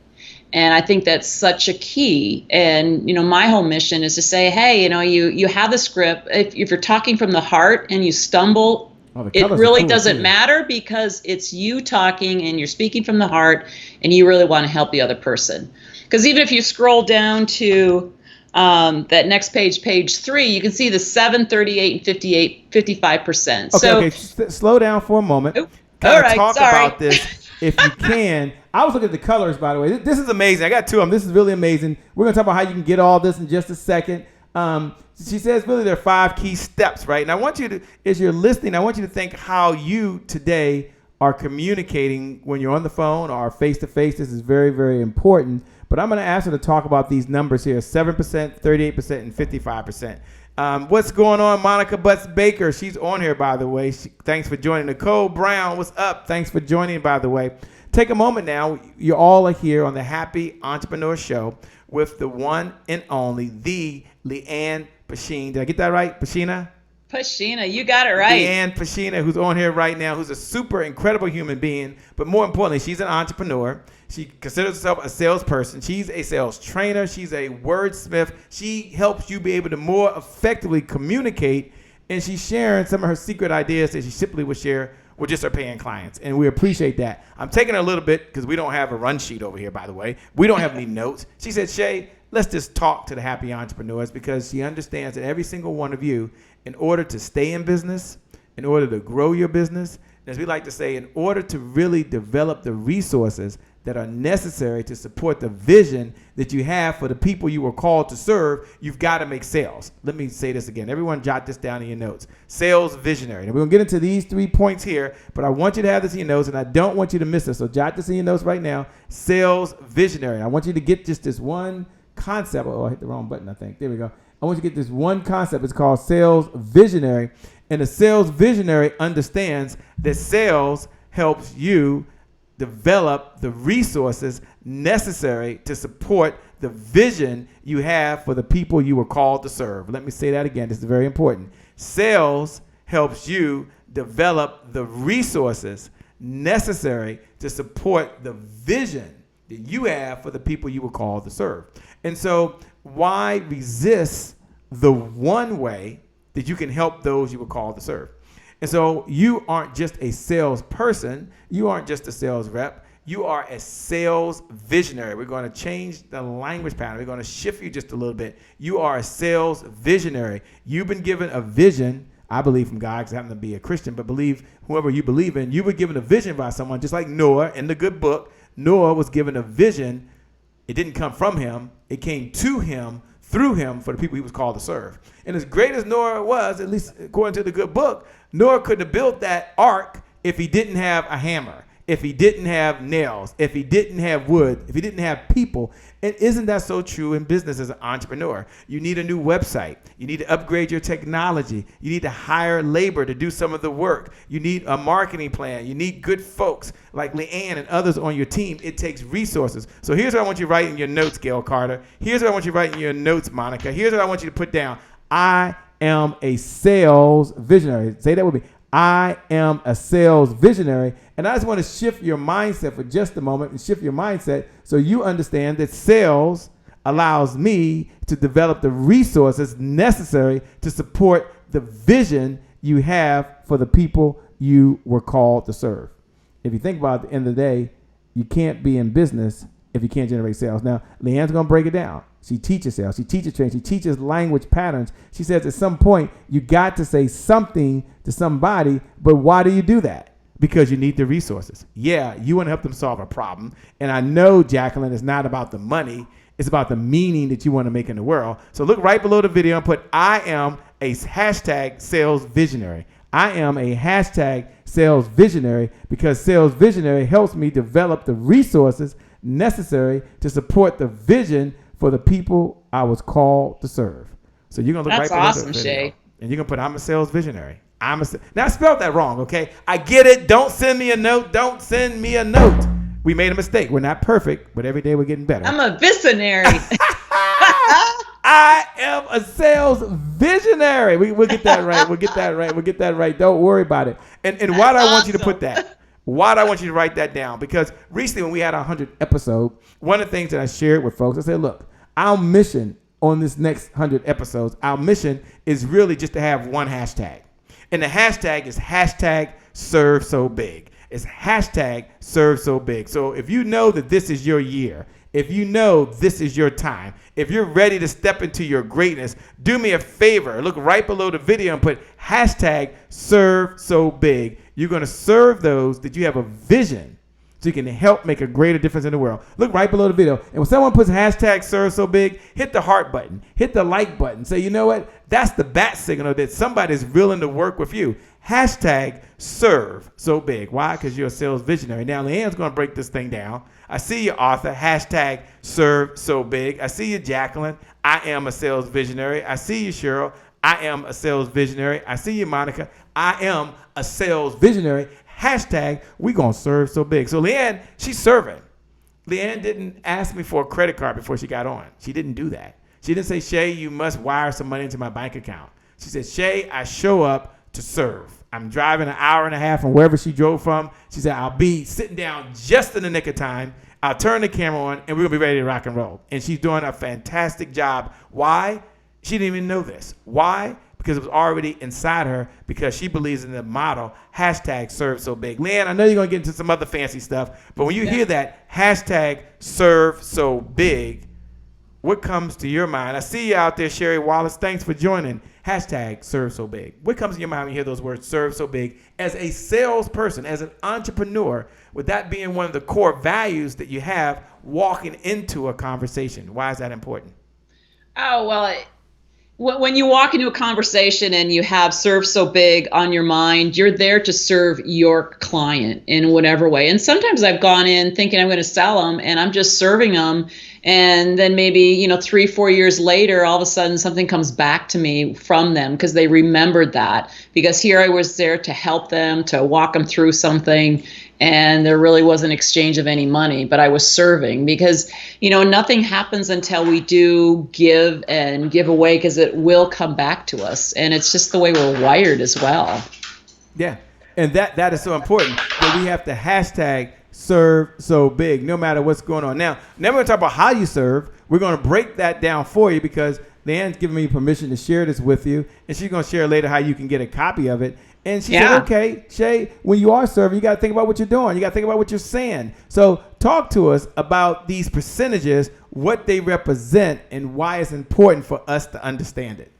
And I think that's such a key. And, my whole mission is to say, hey, you have the script. If you're talking from the heart and you stumble, it really doesn't matter, because it's you talking and you're speaking from the heart and you really want to help the other person. Because even if you scroll down to that next page 3, you can see the 7, 38, and 55%. Okay, slow down for a moment. Talk about this if you can. I was looking at the colors, by the way. This is amazing. I got 2 of them. This is really amazing. We're going to talk about how you can get all this in just a second. She says really there are 5 key steps, right? And I want you to, as you're listening, I want you to think how you today are communicating when you're on the phone or face-to-face. This is very, very important. But I'm going to ask her to talk about these numbers here, 7%, 38%, and 55%. What's going on, Monica Butts-Baker? She's on here, by the way. Thanks for joining. Nicole Brown, what's up? Thanks for joining, by the way. take a moment now. You all are here on the Happy Entrepreneur Show with the one and only, the LeAnn Pashina. Did I get that right? Pashina? Pashina, you got it right. LeAnn Pashina, who's on here right now, who's a super incredible human being, but more importantly, she's an entrepreneur. She considers herself a salesperson. She's a sales trainer. She's a wordsmith. She helps you be able to more effectively communicate, and she's sharing some of her secret ideas that she simply would share with just her paying clients, and we appreciate that. I'm taking a little bit because we don't have a run sheet over here, by the way. We don't have any notes. She said, Shay, let's just talk to the happy entrepreneurs, because she understands that every single one of you, in order to stay in business, in order to grow your business, as we like to say, in order to really develop the resources that are necessary to support the vision that you have for the people you were called to serve, you've got to make sales. Let me say this again. Everyone jot this down in your notes. Sales visionary. Now, we're going to get into these 3 points here, but I want you to have this in your notes, and I don't want you to miss this. So jot this in your notes right now. Sales visionary. I want you to get just this one concept. Oh, I hit the wrong button, I think. There we go. I want you to get this one concept. It's called sales visionary. And a sales visionary understands that sales helps you develop the resources necessary to support the vision you have for the people you were called to serve. Let me say that again. This is very important. Sales helps you develop the resources necessary to support the vision that you have for the people you were called to serve. And so why resist the one way that you can help those you were called to serve? And so you aren't just a salesperson. You aren't just a sales rep. You are a sales visionary. We're going to change the language pattern. We're going to shift you just a little bit. You are a sales visionary. You've been given a vision, I believe, from God, because I happen to be a Christian, but believe whoever you believe in, you were given a vision by someone, just like Noah in the good book. Noah was given a vision. It didn't come from him. It came to him, through him, for the people he was called to serve. And as great as Noah was, at least according to the good book, Noah couldn't have built that ark if he didn't have a hammer, if he didn't have nails, if he didn't have wood, if he didn't have people. And isn't that so true in business as an entrepreneur? You need a new website. You need to upgrade your technology. You need to hire labor to do some of the work. You need a marketing plan. You need good folks like LeAnn and others on your team. It takes resources. So here's what I want you to write in your notes, Gail Carter. Here's what I want you to write in your notes, Monica. Here's what I want you to put down. I am a sales visionary. Say that with me. I am a sales visionary. And I just want to shift your mindset for just a moment and shift your mindset so you understand that sales allows me to develop the resources necessary to support the vision you have for the people you were called to serve. If you think about it, at the end of the day, you can't be in business if you can't generate sales. Now, LeAnn's going to break it down. She teaches sales. She teaches training. She teaches language patterns. She says at some point, you got to say something to somebody, but why do you do that? Because you need the resources. Yeah, you want to help them solve a problem. And I know, Jacqueline, it's not about the money. It's about the meaning that you want to make in the world. So look right below the video and put, I am a hashtag sales visionary. I am a hashtag sales visionary, because sales visionary helps me develop the resources necessary to support the vision for the people I was called to serve. So you're going to look right below awesome, the video, Shay. and you're going to put, I'm a sales visionary. Now I spelled that wrong, okay? I get it. Don't send me a note. Don't send me a note. We made a mistake. We're not perfect, but every day we're getting better. I'm a visionary. I am a sales visionary. We'll get that right. We'll get that right. We'll get that right. Don't worry about it. And why do I want you to put that? Why do I want you to write that down? Because recently when we had our 100th episode, one of the things that I shared with folks, I said, look, our mission on this next 100 episodes, our mission is really just to have one hashtag. And the hashtag is hashtag serve so big. It's hashtag serve so big. So if you know that this is your year, if you know this is your time, if you're ready to step into your greatness, do me a favor. Look right below the video and put hashtag serve so big. You're going to serve those that you have a vision so you can help make a greater difference in the world. Look right below the video. And when someone puts hashtag serve so big, hit the heart button, hit the like button. Say, you know what? That's the bat signal that somebody's willing to work with you. Hashtag serve so big. Why? Because you're a sales visionary. Now, LeAnn's going to break this thing down. I see you, Arthur. Hashtag serve so big. I see you, Jacqueline. I am a sales visionary. I see you, Cheryl. I am a sales visionary. I see you, Monica. I am a sales visionary. Hashtag we gonna serve so big. So LeAnn, she's serving. LeAnn didn't ask me for a credit card before she got on. She didn't do that. She didn't say, Shay, you must wire some money into my bank account. She said, Shay, I show up to serve. I'm driving an hour and a half from wherever she drove from. She said, I'll be sitting down just in the nick of time. I'll turn the camera on, and we're going to be ready to rock and roll. And she's doing a fantastic job. Why? She didn't even know this. Why? Because it was already inside her, because she believes in the motto, hashtag serve so big. LeAnn, I know you're going to get into some other fancy stuff, but when you hear that, hashtag serve so big, what comes to your mind? I see you out there, Sherry Wallace. Thanks for joining. Hashtag serve so big. What comes to your mind when you hear those words, serve so big? As a salesperson, as an entrepreneur, with that being one of the core values that you have walking into a conversation, why is that important? Oh, well, when you walk into a conversation and you have serve so big on your mind, you're there to serve your client in whatever way. And sometimes I've gone in thinking I'm going to sell them, and I'm just serving them. And then maybe, 3-4 years later, all of a sudden something comes back to me from them because they remembered that. Because here I was there to help them, to walk them through something. And there really wasn't exchange of any money, but I was serving because, nothing happens until we do give and give away, because it will come back to us. And it's just the way we're wired as well. Yeah. And that is so important that we have to hashtag serve so big, no matter what's going on. Now we're going to talk about how you serve. We're going to break that down for you because LeAnn's giving me permission to share this with you. And she's going to share later how you can get a copy of it. And she said, okay, Shay, when you are serving, you got to think about what you're doing. You got to think about what you're saying. So talk to us about these percentages, what they represent, and why it's important for us to understand it.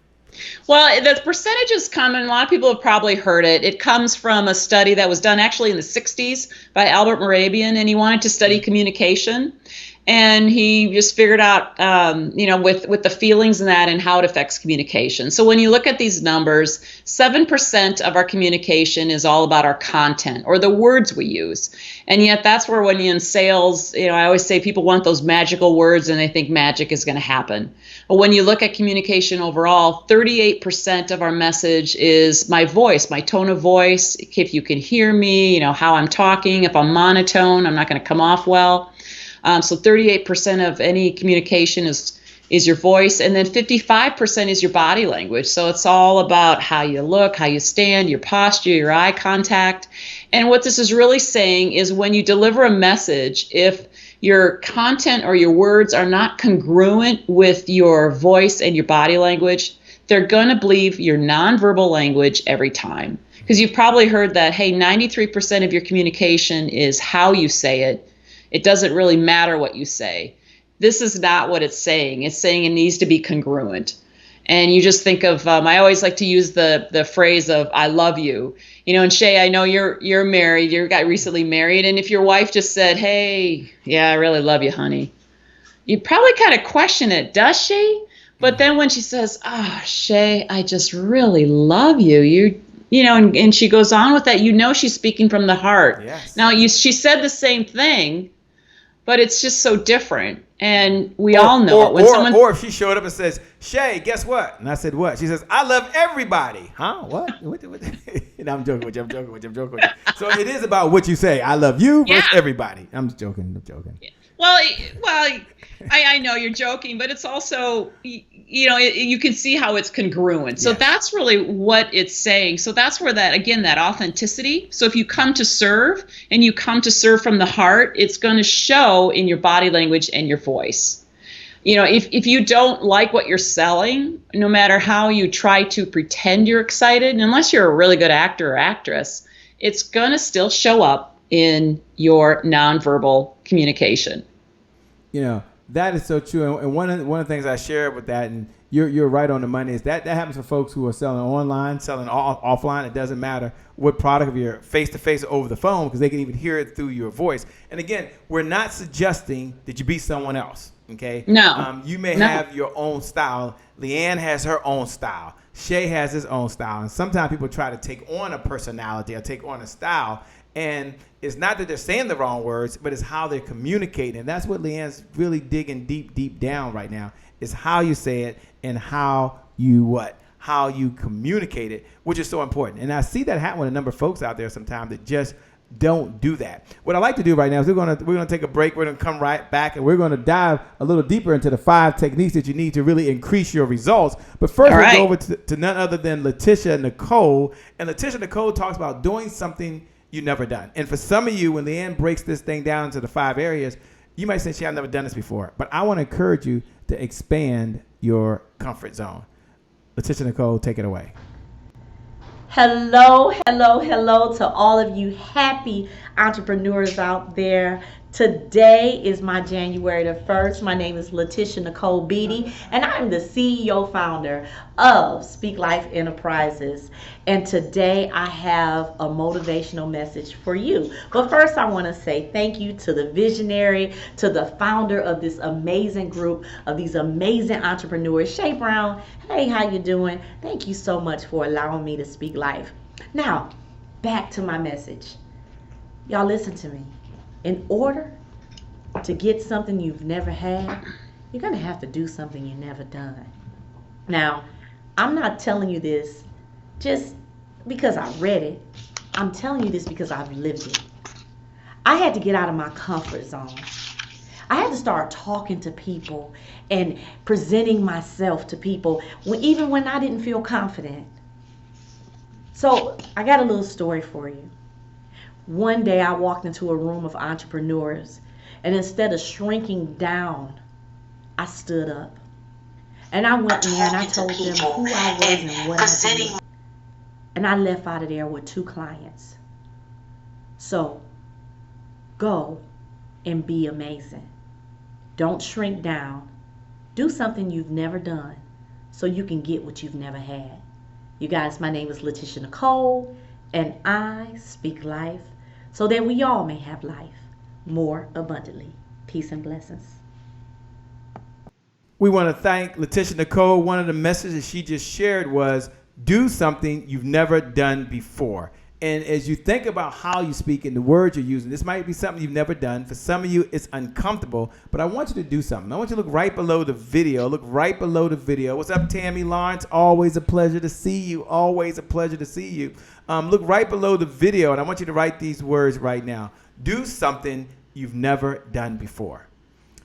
Well, the percentages come, and a lot of people have probably heard it. It comes from a study that was done actually in the 60s by Albert Morabian, and he wanted to study communication. And he just figured out, with the feelings and that and how it affects communication. So when you look at these numbers, 7% of our communication is all about our content or the words we use. And yet that's where when you're in sales, I always say people want those magical words and they think magic is going to happen. But when you look at communication overall, 38% of our message is my voice, my tone of voice. If you can hear me, how I'm talking, if I'm monotone, I'm not going to come off well. So 38% of any communication is your voice, and then 55% is your body language. So it's all about how you look, how you stand, your posture, your eye contact. And what this is really saying is when you deliver a message, if your content or your words are not congruent with your voice and your body language, they're going to believe your nonverbal language every time. Because you've probably heard that, hey, 93% of your communication is how you say it. It doesn't really matter what you say. This is not what it's saying. It's saying it needs to be congruent. And you just think of, I always like to use the phrase of, I love you. And Shay, I know you're married, you got recently married. And if your wife just said, hey, yeah, I really love you, honey, you'd probably kind of question it, does she? But then when she says, Shay, I just really love you, and she goes on with that, she's speaking from the heart. Yes. Now, she said the same thing, but it's just so different. And we all know it. Or if she showed up and says, Shay, guess what? And I said, what? She says, I love everybody. Huh? What? And I'm joking with you. So it is about what you say. I love you versus everybody. I'm joking. Yeah. Well, I know you're joking, but it's also, you can see how it's congruent. So that's really what it's saying. So that's where that authenticity. So if you come to serve and you come to serve from the heart, it's going to show in your body language and your voice. If you don't like what you're selling, no matter how you try to pretend you're excited, unless you're a really good actor or actress, it's going to still show up in your nonverbal communication. That is so true. And one of the things I share with that, and you're right on the money, is that happens for folks who are selling online, selling offline. It doesn't matter what product, of your face-to-face or over the phone, because they can even hear it through your voice. And again, we're not suggesting that you be someone else, okay? No. You may have your own style. LeAnn has her own style. Shay has his own style. And sometimes people try to take on a personality or take on a style. And it's not that they're saying the wrong words, but it's how they're communicating. And that's what LeAnn's really digging deep down right now, is how you say it and how you communicate it, which is so important. And I see that happen with a number of folks out there sometimes that just don't do that. What I like to do right now is we're gonna take a break. We're gonna come right back, and we're gonna dive a little deeper into the 5 techniques that you need to really increase your results. But first, we'll go over to none other than Leticia Nicole. And Leticia Nicole talks about doing something you never done. And for some of you, when LeAnn breaks this thing down into the 5 areas, you might say, I've never done this before. But I want to encourage you to expand your comfort zone. Leticia Nicole, take it away. Hello to all of you happy entrepreneurs out there. Today is my January the 1st. My name is Leticia Nicole Beatty, and I'm the CEO founder of Speak Life Enterprises. And today I have a motivational message for you. But first I want to say thank you to the visionary, to the founder of this amazing group of these amazing entrepreneurs. Shay Brown, hey, how you doing? Thank you so much for allowing me to speak life. Now, back to my message. Y'all listen to me. In order to get something you've never had, you're going to have to do something you've never done. Now, I'm not telling you this just because I read it. I'm telling you this because I've lived it. I had to get out of my comfort zone. I had to start talking to people and presenting myself to people even when I didn't feel confident. So I got a little story for you. One day I walked into a room of entrepreneurs, and instead of shrinking down, I stood up. And I went in there and I told them who I was and what I did. And I left out of there with 2 clients. So go and be amazing. Don't shrink down. Do something you've never done so you can get what you've never had. You guys, my name is Leticia Nicole, and I speak life so that we all may have life more abundantly. Peace and blessings. We want to thank Leticia Nicole. One of the messages she just shared was, do something you've never done before. And as you think about how you speak and the words you're using, this might be something you've never done. For some of you, it's uncomfortable, but I want you to do something. I want you to look right below the video. Look right below the video. What's up, Tammy Lawrence? Always a pleasure to see you. Always a pleasure to see you. Look right below the video, and I want you to write these words right now. Do something you've never done before.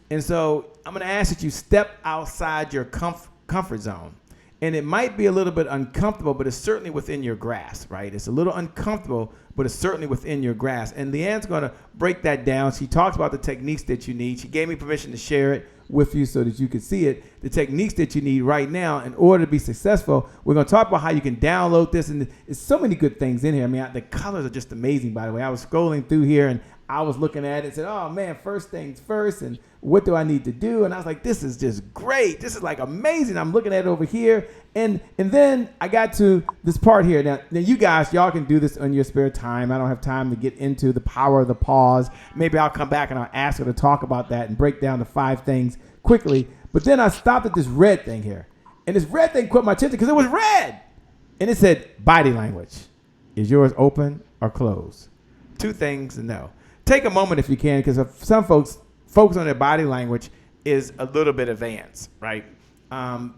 And so I'm going to ask that you step outside your comfort zone. And it might be a little bit uncomfortable, but it's certainly within your grasp, right? It's a little uncomfortable, but it's certainly within your grasp. And LeAnn's going to break that down. She talks about the techniques that you need. She gave me permission to share it with you so that you can see it. The techniques that you need right now in order to be successful. We're going to talk about how you can download this. And there's so many good things in here. I mean, the colors are just amazing, by the way. I was scrolling through here and I was looking at it and said, oh, man, first things first. And what do I need to do? And I was like, this is just great. This is like amazing. I'm looking at it over here. And then I got to this part here. Now you guys, y'all can do this on your spare time. I don't have time to get into the power of the pause. Maybe I'll come back and I'll ask her to talk about that and break down the 5 things quickly. But then I stopped at this red thing here. And this red thing caught my attention because it was red. And it said, body language. Is yours open or closed? 2 things to know. Take a moment if you can, because some folks focus on their body language is a little bit advanced, right?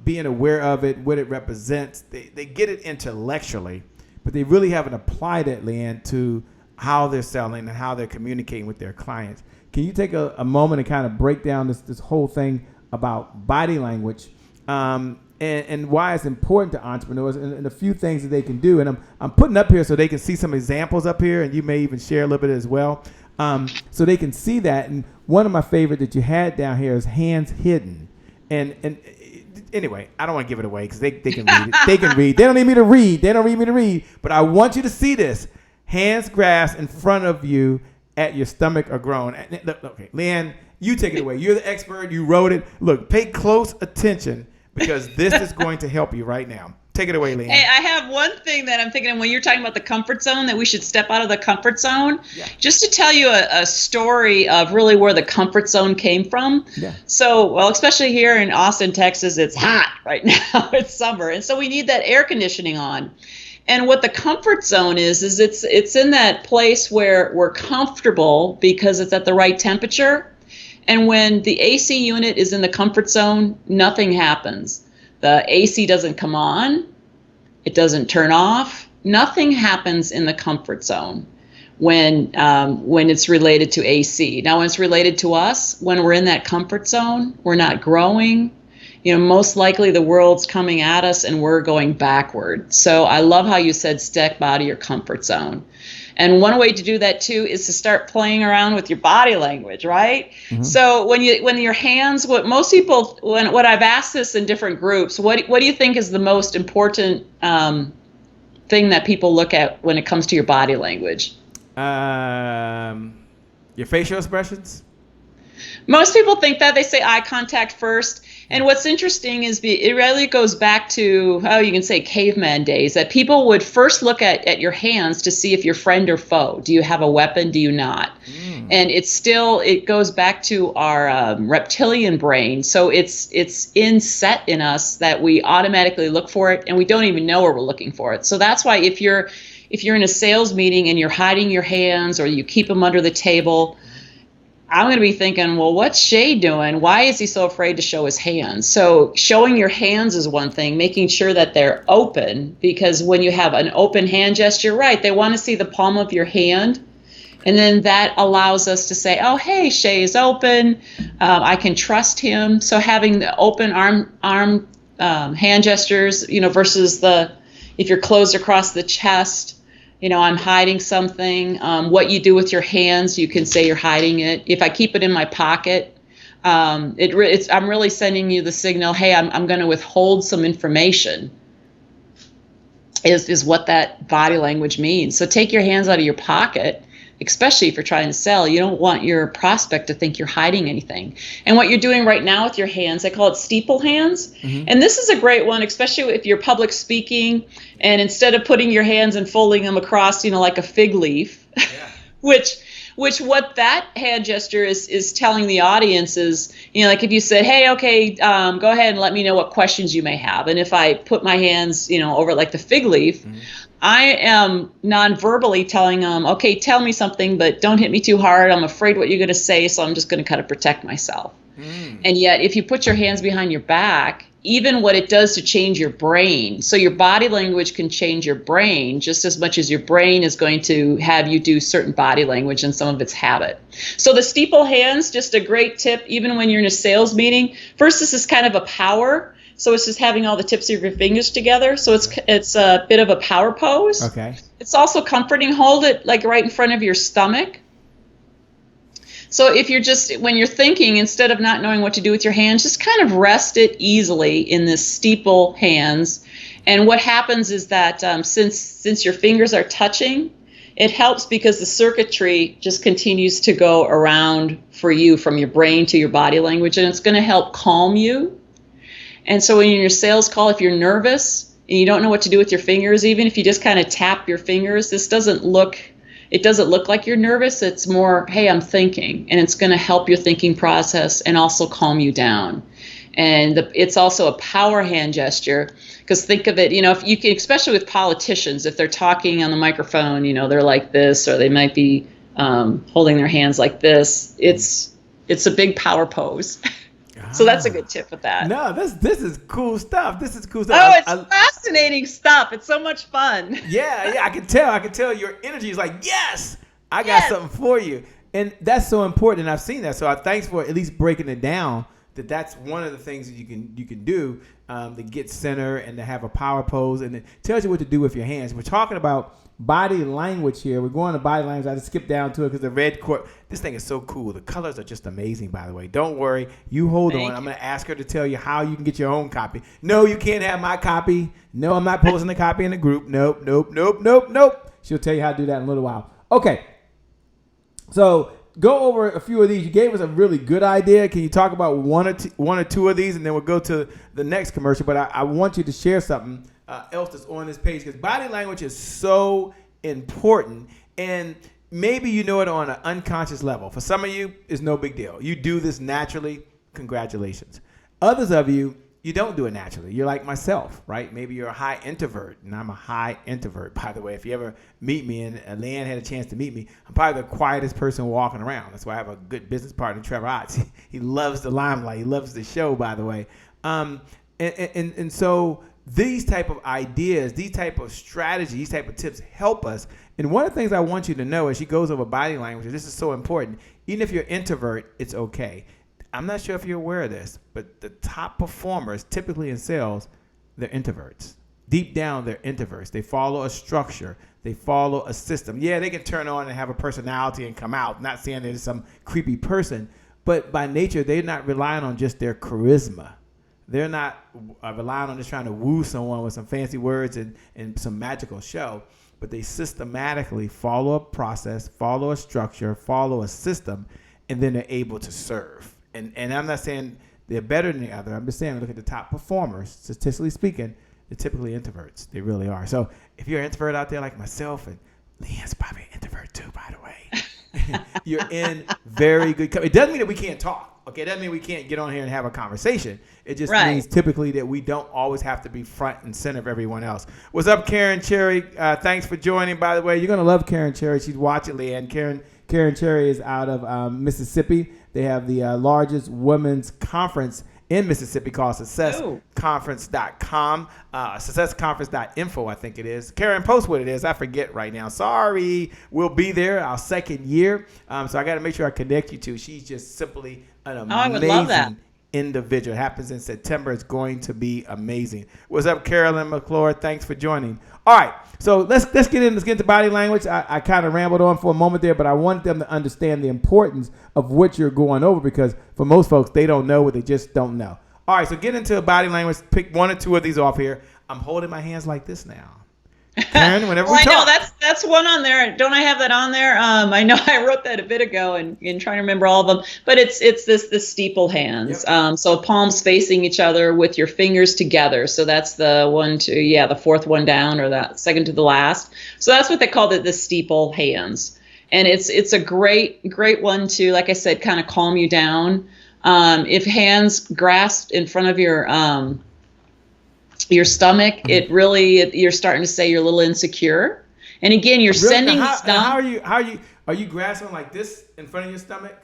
Being aware of it, what it represents. They get it intellectually, but they really haven't applied it, LeAnn, to how they're selling and how they're communicating with their clients. Can you take a moment and kind of break down this whole thing about body language and why it's important to entrepreneurs and a few things that they can do? And I'm putting up here so they can see some examples up here, and you may even share a little bit as well. So they can see that. And one of my favorite that you had down here is hands hidden. And anyway, I don't want to give it away because they can read it. They can read. They don't need me to read. They don't need me to read. But I want you to see this. Hands grasped in front of you at your stomach or groin. Okay, LeAnn, you take it away. You're the expert. You wrote it. Look, pay close attention because this is going to help you right now. Take it away, LeAnn. Hey, I have one thing that I'm thinking when you're talking about the comfort zone, that we should step out of the comfort zone. Yeah. Just to tell you a story of really where the comfort zone came from. Yeah. So, well, especially here in Austin, Texas, it's hot right now. It's summer. And so we need that air conditioning on. And what the comfort zone is it's in that place where we're comfortable because it's at the right temperature. And when the AC unit is in the comfort zone, nothing happens. The AC doesn't come on. It doesn't turn off. Nothing happens in the comfort zone. when it's related to AC. Now, when it's related to us, when we're in that comfort zone, we're not growing. Most likely the world's coming at us and we're going backward. So I love how you said step out of your comfort zone. And one way to do that too is to start playing around with your body language, right? Mm-hmm. So when your hands, what I've asked this in different groups, what do you think is the most important thing that people look at when it comes to your body language? Your facial expressions? Most people think that. They say eye contact first. And what's interesting is it really goes back to, you can say caveman days, that people would first look at your hands to see if you're friend or foe. Do you have a weapon? Do you not? And it goes back to our reptilian brain. So it's inset in us that we automatically look for it and we don't even know where we're looking for it. So that's why if you're in a sales meeting and you're hiding your hands or you keep them under the table, I'm going to be thinking, well, what's Shay doing? Why is he so afraid to show his hands? So showing your hands is one thing, making sure that they're open, because when you have an open hand gesture, right, they want to see the palm of your hand. And then that allows us to say, oh, hey, Shay is open. I can trust him. So having the open arm hand gestures, versus if you're closed across the chest, I'm hiding something. What you do with your hands, you can say you're hiding it. If I keep it in my pocket, I'm really sending you the signal, hey, I'm going to withhold some information, is what that body language means. So take your hands out of your pocket, especially if you're trying to sell. You don't want your prospect to think you're hiding anything. And what you're doing right now with your hands, I call it steeple hands. Mm-hmm. And this is a great one, especially if you're public speaking, and instead of putting your hands and folding them across, like a fig leaf, yeah. which what that hand gesture is telling the audience is, like if you said, hey, okay, go ahead and let me know what questions you may have. And if I put my hands, over like the fig leaf, mm-hmm. I am non-verbally telling them, okay, tell me something, but don't hit me too hard. I'm afraid what you're going to say, so I'm just going to kind of protect myself. And yet, if you put your hands behind your back, even what it does to change your brain, so your body language can change your brain just as much as your brain is going to have you do certain body language and some of its habit. So the steeple hands, just a great tip, even when you're in a sales meeting. First, this is kind of a power. So it's just having all the tips of your fingers together. So it's a bit of a power pose. Okay. It's also comforting. Hold it like right in front of your stomach. So if when you're thinking, instead of not knowing what to do with your hands, just kind of rest it easily in this steeple hands. And what happens is that since your fingers are touching, it helps because the circuitry just continues to go around for you from your brain to your body language, and it's going to help calm you. And so when you're in your sales call, if you're nervous and you don't know what to do with your fingers, even if you just kind of tap your fingers, it doesn't look like you're nervous. It's more, hey, I'm thinking, and it's going to help your thinking process and also calm you down. And it's also a power hand gesture, because think of it, if you can, especially with politicians, if they're talking on the microphone, they're like this, or they might be holding their hands like this. It's a big power pose. So that's a good tip with that. No, this is cool stuff. Oh, it's fascinating stuff. It's so much fun. Yeah, I can tell your energy is like, yes, I got something for you. And that's so important, and I've seen that. So thanks for at least breaking it down, that's one of the things that you can do to get center and to have a power pose, and it tells you what to do with your hands. We're talking about body language here. We're going to body language. I just skipped down to it because the red cord. This thing is so cool. The colors are just amazing, by the way. Don't worry. You hold on. I'm going to ask her to tell you how you can get your own copy. No, you can't have my copy. No, I'm not posting the copy in the group. Nope. She'll tell you how to do that in a little while. Okay. So go over a few of these. You gave us a really good idea. Can you talk about one or two of these, and then we'll go to the next commercial. But I want you to share something else that's on this page, because body language is so important, and maybe you know it on an unconscious level. For some of you, it's no big deal. You do this naturally. Congratulations. Others of you, you don't do it naturally. You're like myself, right? Maybe you're a high introvert, and I'm a high introvert. By the way, if you ever meet me, and LeAnn had a chance to meet me, I'm probably the quietest person walking around. That's why I have a good business partner, Trevor Otts. He loves the limelight. He loves the show, by the way. And so these type of ideas, these type of strategies, these type of tips help us. And one of the things I want you to know as she goes over body language, and this is so important, even if you're an introvert, it's okay. I'm not sure if you're aware of this, but the top performers, typically in sales, they're introverts. Deep down, they're introverts. They follow a structure. They follow a system. Yeah, they can turn on and have a personality and come out. Not saying they're some creepy person, but by nature, they're not relying on just their charisma. They're not relying on just trying to woo someone with some fancy words and some magical show, but they systematically follow a process, follow a structure, follow a system, and then they're able to serve. And I'm not saying they're better than the other. I'm just saying look at the top performers, statistically speaking, they're typically introverts. They really are. So if you're an introvert out there like myself, and LeAnn's probably an introvert too, by the way, you're in very good company. It doesn't mean that we can't talk. Okay, it doesn't mean we can't get on here and have a conversation. It just means typically that we don't always have to be front and center of everyone else. What's up, Karen Cherry? Thanks for joining, by the way. You're going to love Karen Cherry. She's watching LeAnn. Karen Cherry is out of Mississippi. They have the largest women's conference in Mississippi called successconference.com, successconference.info, I think it is. Karen, post what it is. I forget right now. Sorry. We'll be there our second year. So I got to make sure I connect you to. She's just simply an amazing individual. It happens in September. It's going to be amazing. What's up, Carolyn McClure? Thanks for joining. All right. So let's get into body language. I kind of rambled on for a moment there, but I want them to understand the importance of what you're going over, because for most folks, they don't know what they just don't know. All right, so get into body language. Pick one or two of these off here. I'm holding my hands like this now. Karen, whenever we talk. I know that's one on there. Don't I have that on there? I know I wrote that a bit ago and trying to remember all of them. But it's the steeple hands. Yep. So palms facing each other with your fingers together. So that's the the fourth one down, or that second to the last. So that's what they called it, the steeple hands. And it's a great one to, like I said, kind of calm you down. If hands grasped in front of your stomach, you're starting to say you're a little insecure. And again, you're sending how are you grasping like this in front of your stomach?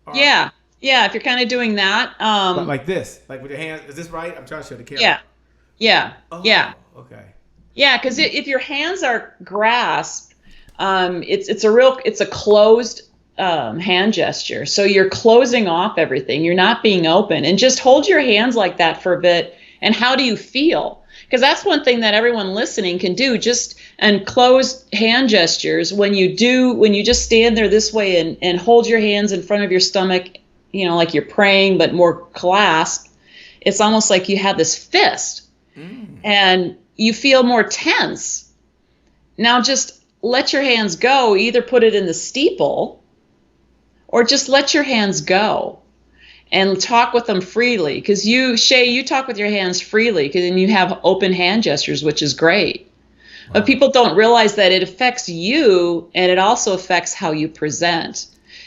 Or? Yeah. If you're kind of doing that, like this, like with your hands. Is this right? I'm trying to show the camera. Yeah. Okay. Yeah, because if your hands are grasped, it's a closed hand gesture. So you're closing off everything. You're not being open. And just hold your hands like that for a bit. And how do you feel? Because that's one thing that everyone listening can do. And closed hand gestures, when you just stand there this way and hold your hands in front of your stomach, like you're praying, but more clasped, it's almost like you have this fist. And you feel more tense. Now just let your hands go. Either put it in the steeple or just let your hands go. And talk with them freely, because you talk with your hands freely, because then you have open hand gestures, which is great. Wow. But people don't realize that it affects you, and it also affects how you present.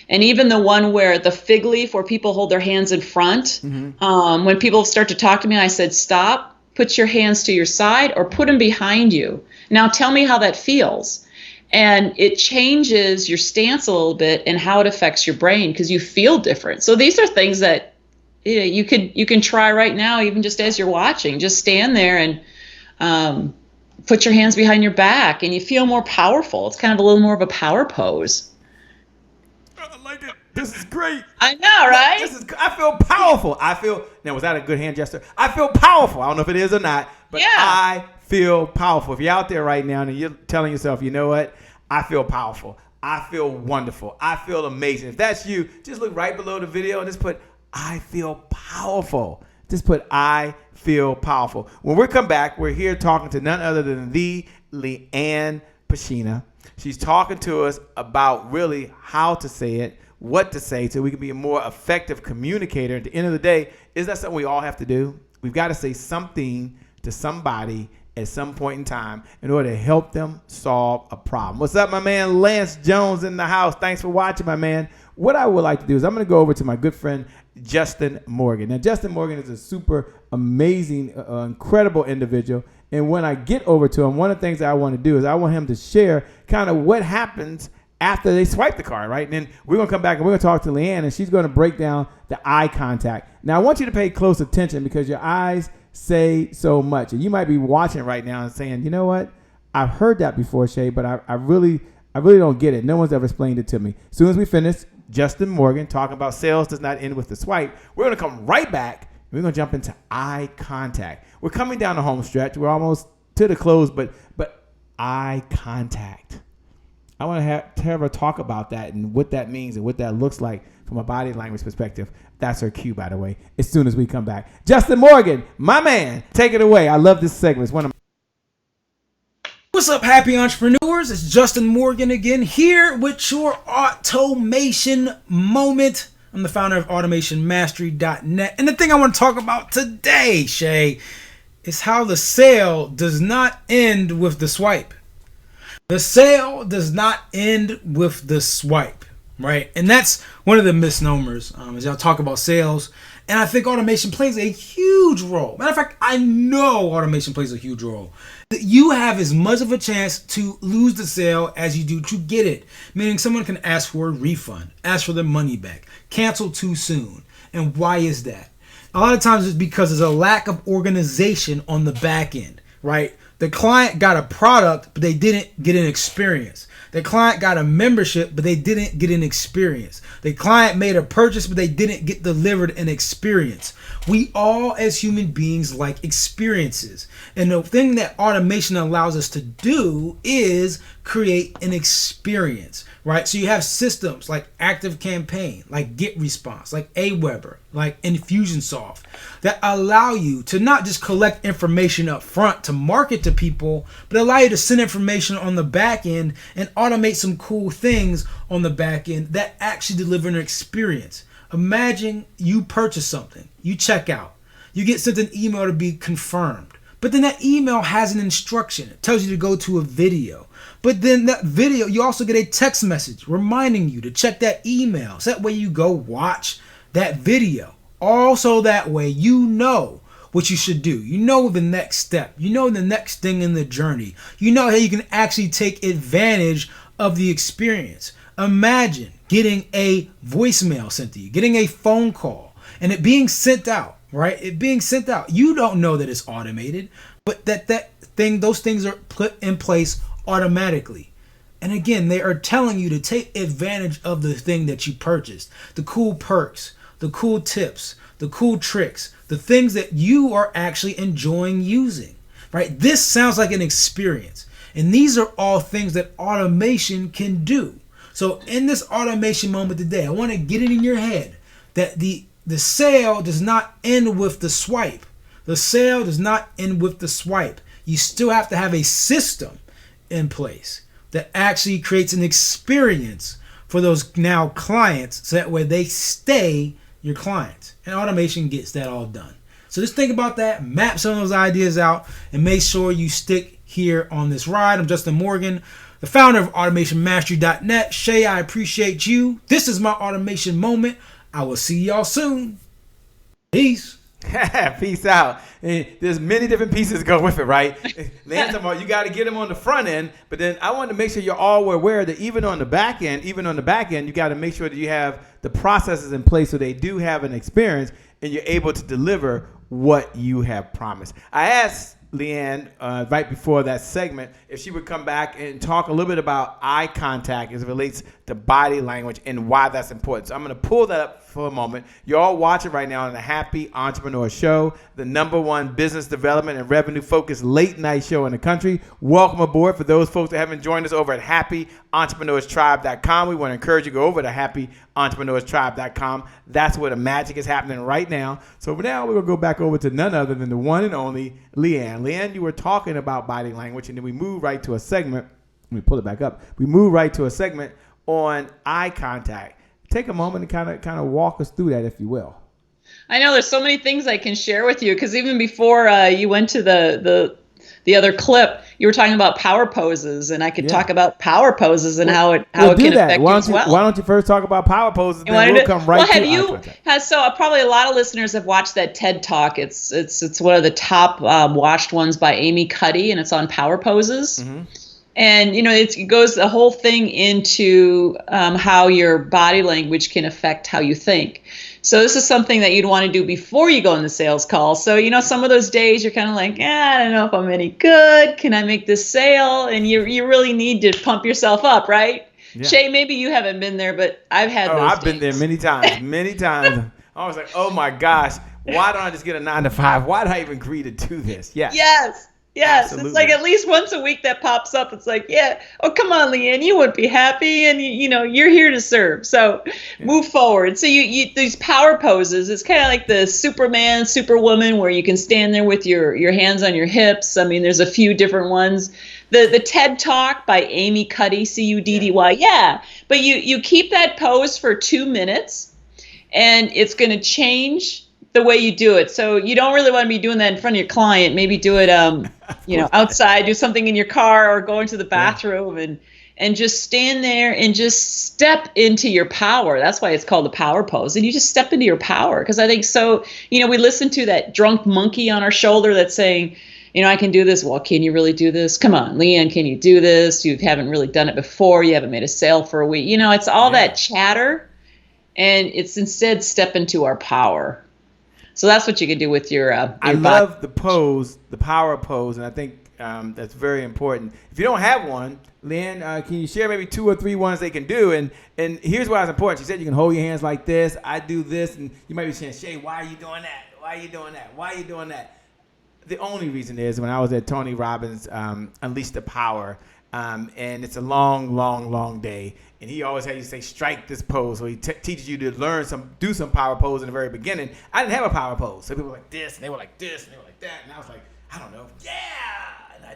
And even the one where the fig leaf, where people hold their hands in front, when people start to talk to me, I said, stop, put your hands to your side, or put them behind you. Now tell me how that feels. And it changes your stance a little bit and how it affects your brain, because you feel different. So these are things that you can try right now, even just as you're watching. Just stand there and put your hands behind your back, and you feel more powerful. It's kind of a little more of a power pose. I like it. This is great. I know, right? I feel powerful. Now, was that a good hand gesture? I feel powerful. I don't know if it is or not, but yeah. I feel powerful. If you're out there right now and you're telling yourself, you know what? I feel powerful. I feel wonderful. I feel amazing. If that's you, just look right below the video and just put, I feel powerful. Just put, I feel powerful. When we come back, we're here talking to none other than the LeAnn Pashina. She's talking to us about really how to say it, what to say, so we can be a more effective communicator. At the end of the day, is that something we all have to do? We've got to say something to somebody at some point in time in order to help them solve a problem. What's up, my man? Lance Jones in the house. Thanks for watching, my man. What I would like to do is I'm going to go over to my good friend, Justin Morgan. Now, Justin Morgan is a super amazing, incredible individual. And when I get over to him, one of the things that I want to do is I want him to share kind of what happens after they swipe the card, right? And then we're going to come back and we're going to talk to LeAnn, and she's going to break down the eye contact. Now, I want you to pay close attention, because your eyes say so much. And you might be watching right now and saying, you know what? I've heard that before, Shay, but I really don't get it. No one's ever explained it to me. As soon as we finish, Justin Morgan talking about sales does not end with the swipe. We're going to come right back. We're going to jump into eye contact. We're coming down the home stretch. We're almost to the close, but eye contact. I want to have her talk about that and what that means and what that looks like from a body language perspective. That's her cue, by the way, as soon as we come back. Justin Morgan, my man, take it away. I love this segment. It's one of What's up, happy entrepreneurs? It's Justin Morgan again, here with your automation moment. I'm the founder of automationmastery.net. And the thing I want to talk about today, Shay, is how the sale does not end with the swipe. The sale does not end with the swipe, right? And that's one of the misnomers as y'all talk about sales. And I think automation plays a huge role. Matter of fact, I know automation plays a huge role. You have as much of a chance to lose the sale as you do to get it. Meaning someone can ask for a refund, ask for their money back, cancel too soon. And why is that? A lot of times it's because there's a lack of organization on the back end, right? The client got a product, but they didn't get an experience. The client got a membership, but they didn't get an experience. The client made a purchase, but they didn't get delivered an experience. We all, as human beings, like experiences. And the thing that automation allows us to do is create an experience, right? So you have systems like ActiveCampaign, like GetResponse, like Aweber, like Infusionsoft that allow you to not just collect information up front to market to people, but allow you to send information on the back end and automate some cool things on the back end that actually deliver an experience. Imagine you purchase something, you check out, you get sent an email to be confirmed, but then that email has an instruction. It tells you to go to a video. But then that video, you also get a text message reminding you to check that email. So that way you go watch that video. Also that way you know what you should do. You know the next step. You know the next thing in the journey. You know how you can actually take advantage of the experience. Imagine getting a voicemail sent to you, getting a phone call, and it being sent out, right? It being sent out. You don't know that it's automated, but those things are put in place automatically. And again, they are telling you to take advantage of the thing that you purchased, the cool perks, the cool tips, the cool tricks, the things that you are actually enjoying using, right? This sounds like an experience. And these are all things that automation can do. So in this automation moment today, I want to get it in your head that the sale does not end with the swipe. The sale does not end with the swipe. You still have to have a system in place that actually creates an experience for those now clients so that way they stay your clients. And automation gets that all done. So just think about that, map some of those ideas out, and make sure you stick here on this ride. I'm Justin Morgan, the founder of automationmastery.net. Shay, I appreciate you. This is my automation moment. I will see y'all soon. Peace. Peace out. And there's many different pieces go with it, right? LeAnn, you got to get them on the front end, but then I want to make sure you're all aware that even on the back end, you got to make sure that you have the processes in place so they do have an experience and you're able to deliver what you have promised. I asked LeAnn right before that segment if she would come back and talk a little bit about eye contact as it relates to body language and why that's important. So I'm going to pull that up for a moment. You're all watching right now on the Happy Entrepreneur Show, the #1 business development and revenue focused late night show in the country. Welcome aboard. For those folks that haven't joined us over at happyentrepreneurstribe.com, we want to encourage you to go over to happyentrepreneurstribe.com. That's where the magic is happening right now. So now we're going to go back over to none other than the one and only LeAnn. LeAnn, you were talking about body language, and then we moved right to a segment. Let me pull it back up. We moved right to a segment on eye contact. Take a moment and kind of walk us through that, if you will. I know there's so many things I can share with you because even before you went to the other clip, you were talking about power poses, and I could talk about power poses and how it can affect you as well. Why don't you first talk about power poses, then we'll come right to eye contact. So probably a lot of listeners have watched that TED Talk. It's one of the top watched ones by Amy Cuddy, and it's on power poses. Mm-hmm. And, it goes the whole thing into how your body language can affect how you think. So this is something that you'd want to do before you go on the sales call. So, some of those days you're kind of like, I don't know if I'm any good. Can I make this sale? And you really need to pump yourself up, right? Yeah. Shay, maybe you haven't been there, but I've had those I've been there many times. I was like, oh my gosh, why don't I just get a 9 to 5? Why did I even agree to do this? Yes. Absolutely. It's like at least once a week that pops up. It's like, oh, come on, LeAnn, you wouldn't be happy, and you're here to serve. So move forward. So you these power poses. It's kind of like the Superman, Superwoman, where you can stand there with your hands on your hips. I mean, there's a few different ones. The TED Talk by Amy Cuddy, Cuddy. Yeah, but you keep that pose for 2 minutes, and it's going to change the way you do it. So you don't really want to be doing that in front of your client. Maybe do it, outside, do something in your car, or go into the bathroom and just stand there and just step into your power. That's why it's called the power pose. And you just step into your power. Because I think so, we listen to that drunk monkey on our shoulder that's saying, I can do this. Well, can you really do this? Come on, LeAnn, can you do this? You haven't really done it before. You haven't made a sale for a week. It's all that chatter. And it's instead step into our power. So that's what you can do with your I love the pose, the power pose, and I think that's very important. If you don't have one, LeAnn, can you share maybe 2 or 3 ones they can do? And here's why it's important. She said you can hold your hands like this. I do this, and you might be saying, Shay, why are you doing that? Why are you doing that? Why are you doing that? The only reason is when I was at Tony Robbins' Unleash the Power, and it's a long, long, long day. And he always had you say, strike this pose. So he teaches you to do some power pose in the very beginning. I didn't have a power pose. So people were like this, and they were like this, and they were like that. And I was like, I don't know. Yeah. And I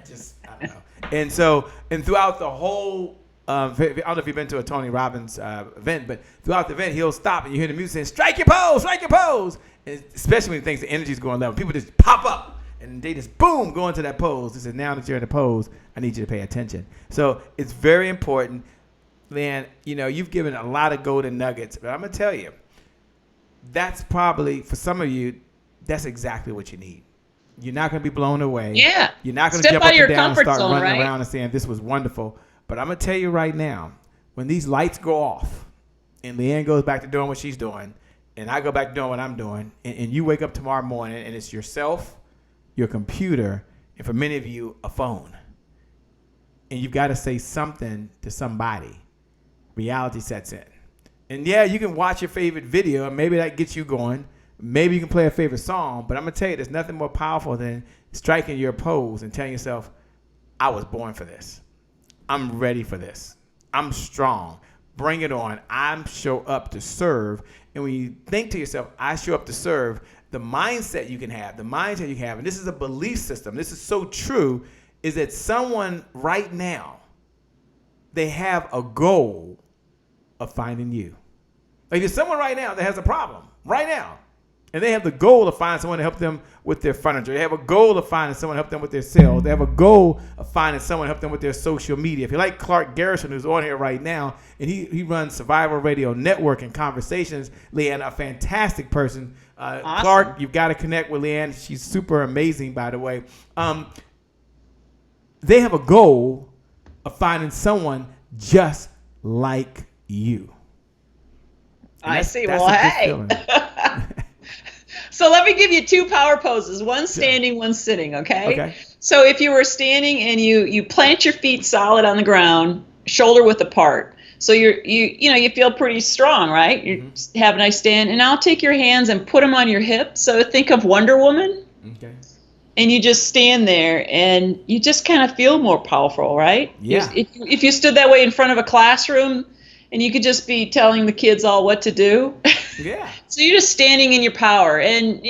don't know. And throughout the whole, I don't know if you've been to a Tony Robbins event, but throughout the event, he'll stop and you hear the music saying, strike your pose, strike your pose. And especially when he thinks the energy's going low. People just pop up and they just, boom, go into that pose. He says, now that you're in the pose, I need you to pay attention. So it's very important. LeAnn, you've given a lot of golden nuggets, but I'm going to tell you, that's probably, for some of you, that's exactly what you need. You're not going to be blown away. Yeah. You're not going to jump up and down and start running around and saying, this was wonderful. But I'm going to tell you right now, when these lights go off and LeAnn goes back to doing what she's doing and I go back to doing what I'm doing, and you wake up tomorrow morning and it's yourself, your computer, and for many of you, a phone. And you've got to say something to somebody. Reality sets in. And yeah, you can watch your favorite video and maybe that gets you going. Maybe you can play a favorite song, but I'm going to tell you, there's nothing more powerful than striking your pose and telling yourself, I was born for this. I'm ready for this. I'm strong. Bring it on. I'm show up to serve. And when you think to yourself, I show up to serve, the mindset you have, and this is a belief system, this is so true, is that someone right now, they have a goal of finding you. Like there's someone right now that has a problem right now, and they have the goal of finding someone to help them with their furniture. They have a goal of finding someone to help them with their sales. They have a goal of finding someone to help them with their social media. If you like Clark Garrison, who's on here right now, and he runs Survival Radio Network and Conversations, LeAnn, a fantastic person. Awesome. Clark, you've got to connect with LeAnn. She's super amazing, by the way. They have a goal of finding someone just like you. I see. Well, hey. So let me give you 2 power poses, one standing, one sitting, okay? So if you were standing and you plant your feet solid on the ground, shoulder width apart. So you feel pretty strong, right? You have a nice stand. And now take your hands and put them on your hips. So think of Wonder Woman. Okay. And you just stand there and you just kind of feel more powerful, right? Yeah. If you stood that way in front of a classroom and you could just be telling the kids all what to do. Yeah. So you're just standing in your power. And,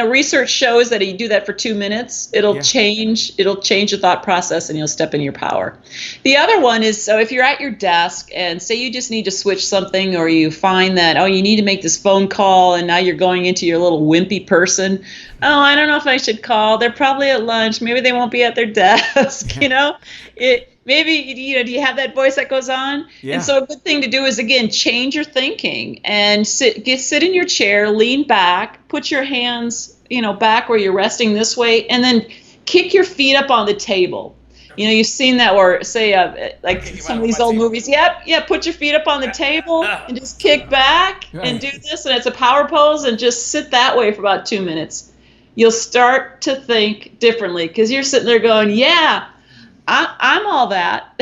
research shows that if you do that for 2 minutes, it'll change the thought process and you'll step into your power. The other one is, so if you're at your desk and say you just need to switch something, or you find that, you need to make this phone call and now you're going into your little wimpy person. I don't know if I should call. They're probably at lunch. Maybe they won't be at their desk, Maybe, do you have that voice that goes on? Yeah. And so a good thing to do is, again, change your thinking and sit in your chair, lean back, put your hands, back where you're resting this way, and then kick your feet up on the table. You've seen that where, say, like some of these old movies. Yep, put your feet up on the table and just kick back and do this, and it's a power pose, and just sit that way for about 2 minutes. You'll start to think differently because you're sitting there going, yeah, I'm all that.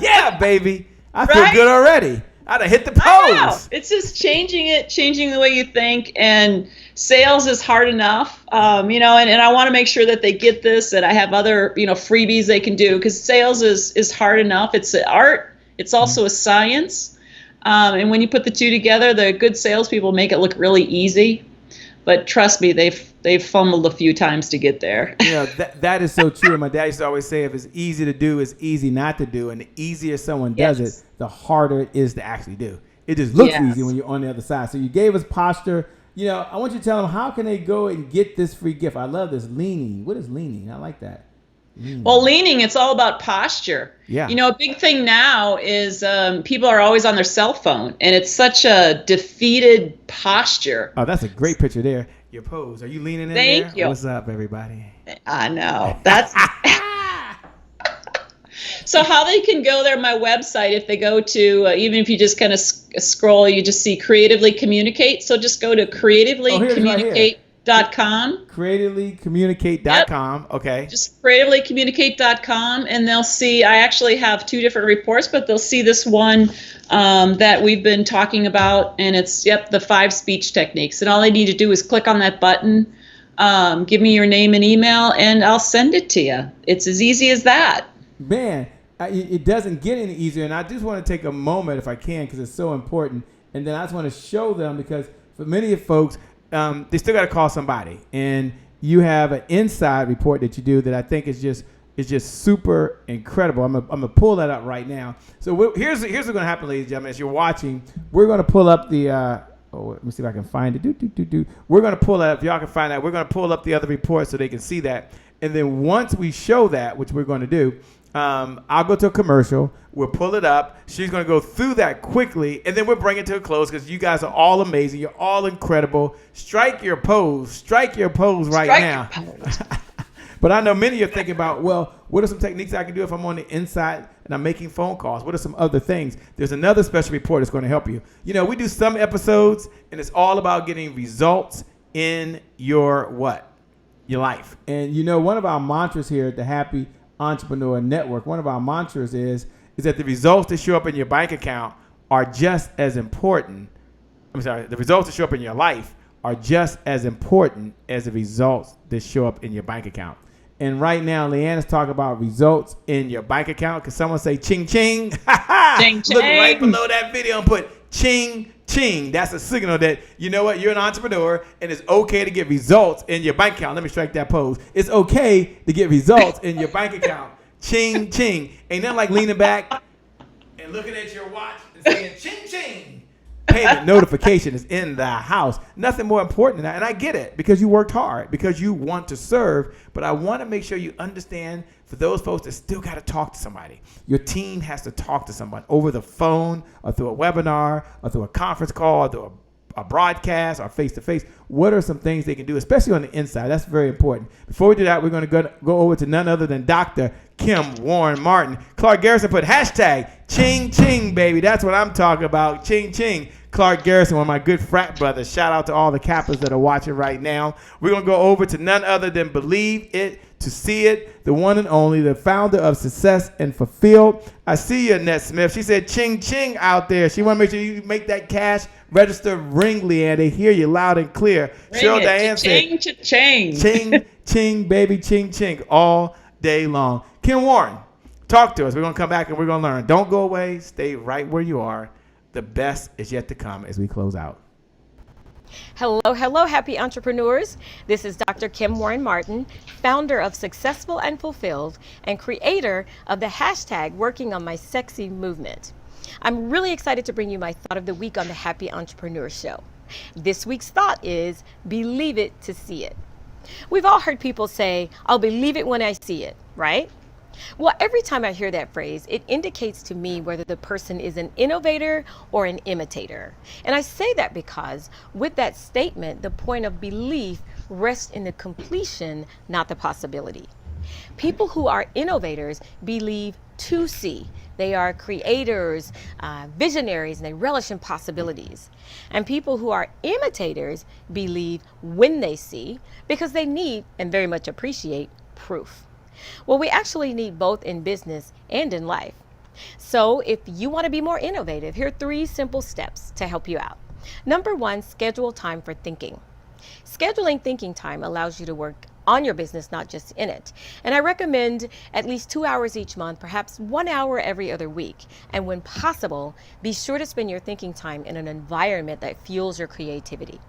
Yeah, baby. I feel good already. I'd have hit the pose. It's just changing the way you think. And sales is hard enough, and I want to make sure that they get this, that I have other, freebies they can do, because sales is hard enough. It's an art. It's also a science. And when you put the two together, the good salespeople make it look really easy. But trust me, they've fumbled a few times to get there. That is so true. And my dad used to always say, if it's easy to do, it's easy not to do. And the easier someone does it, the harder it is to actually do. It just looks easy when you're on the other side. So you gave us posture. I want you to tell them, how can they go and get this free gift? I love this leaning. What is leaning? I like that. Well, leaning, it's all about posture. Yeah. A big thing now is people are always on their cell phone, and it's such a defeated posture. Oh, that's a great picture there. Your pose. Are you leaning in there? Thank you. What's up, everybody? I know. That's So how they can go there, my website, if they go to, even if you just kind of scroll, you just see Creatively Communicate. So just go to creativelycommunicate.com. Creativelycommunicate.com. Yep. Okay. Just creativelycommunicate.com, and they'll see, I actually have 2 different reports, but they'll see this one that we've been talking about, and it's, the 5 speech techniques. And all they need to do is click on that button, give me your name and email, and I'll send it to you. It's as easy as that. Man, it doesn't get any easier. And I just want to take a moment, if I can, because it's so important. And then I just want to show them, because for many of folks, they still got to call somebody. And you have an inside report that you do that I think is just super incredible. I'm gonna pull that up right now. So here's what's going to happen, ladies and gentlemen. As you're watching, we're going to pull up the let me see if I can find it. We're going to pull that up. If y'all can find that, we're going to pull up the other report so they can see that. And then once we show that, which we're going to do, I'll go to a commercial. We'll pull it up. She's going to go through that quickly, and then we'll bring it to a close, because you guys are all amazing. You're all incredible. Strike your pose right now. But I know many are thinking about, well, what are some techniques I can do if I'm on the inside and I'm making phone calls? What are some other things? There's another special report that's going to help you. We do some episodes, and it's all about getting results in your what? Your life. And one of our mantras here at the Happy Entrepreneur Network, one of our mantras is that the results that show up in your bank account are just as important. The results that show up in your life are just as important as the results that show up in your bank account. And right now, LeAnn is talking about results in your bank account. Because someone say ching ching? Ching ching. Look right below that video and put ching ching. That's a signal that, you're an entrepreneur, and it's okay to get results in your bank account. Let me strike that pose. It's okay to get results in your bank account. Ching ching. Ain't nothing like leaning back and looking at your watch and saying ching ching. Payment notification is in the house. Nothing more important than that. And I get it, because you worked hard, because you want to serve. But I want to make sure you understand, for those folks that still got to talk to somebody, your team has to talk to someone over the phone, or through a webinar, or through a conference call, or through a broadcast, or face-to-face. What are some things they can do, especially on the inside? That's very important. Before we do that, we're going to go over to none other than Dr. Kim Warren Martin. Clark Garrison put hashtag ching ching, baby. That's what I'm talking about. Ching ching. Clark Garrison, one of my good frat brothers. Shout out to all the Kappas that are watching right now. We're going to go over to none other than Believe It to See It, the one and only, the founder of Success and Fulfilled. I see you, Annette Smith. She said ching ching out there. She want to make sure you make that cash register ring, LeAnn. They hear you loud and clear. Cheryl Diane said ching ching ching, baby, ching ching all day long. Kim Warren, talk to us. We're going to come back and we're going to learn. Don't go away. Stay right where you are. The best is yet to come as we close out. Hello, happy entrepreneurs. This is Dr. Kim Warren Martin, founder of Successful and Fulfilled and creator of the hashtag Working on My Sexy movement. I'm really excited to bring you my thought of the week on the Happy Entrepreneur Show. This week's thought is believe it to see it. We've all heard people say, I'll believe it when I see it, right? Well, every time I hear that phrase, it indicates to me whether the person is an innovator or an imitator. And I say that because with that statement, the point of belief rests in the completion, not the possibility. People who are innovators believe to see. They are creators, visionaries, and they relish in possibilities. And people who are imitators believe when they see, because they need and very much appreciate proof. Well, we actually need both in business and in life. So if you want to be more innovative, here are 3 simple steps to help you out. Number 1, schedule time for thinking. Scheduling thinking time allows you to work on your business, not just in it. And I recommend at least 2 hours each month, perhaps 1 hour every other week. And when possible, be sure to spend your thinking time in an environment that fuels your creativity.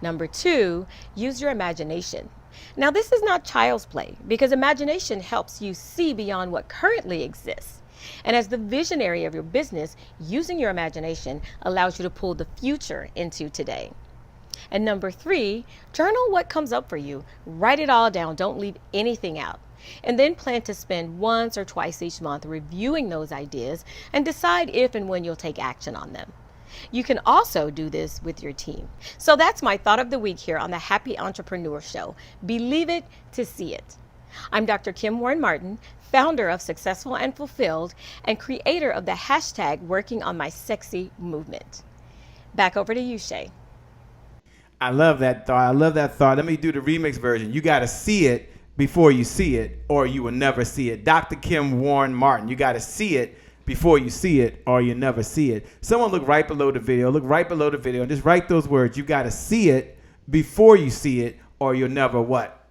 Number 2, use your imagination. Now, this is not child's play, because imagination helps you see beyond what currently exists. And as the visionary of your business, using your imagination allows you to pull the future into today. And number 3, journal what comes up for you. Write it all down. Don't leave anything out. And then plan to spend once or twice each month reviewing those ideas and decide if and when you'll take action on them. You can also do this with your team. So that's my thought of the week here on the Happy Entrepreneur Show. Believe it to see it. I'm Dr. Kim Warren Martin, founder of Successful and Fulfilled and creator of the hashtag Working on My Sexy movement. Back over to you, Shay. I love that thought. Let me do the remix version. You got to see it before you see it, or you will never see it. Dr. Kim Warren Martin, you got to see it before you see it, or you never see it. Someone look right below the video. Look right below the video and just write those words. You got to see it before you see it, or you'll never what?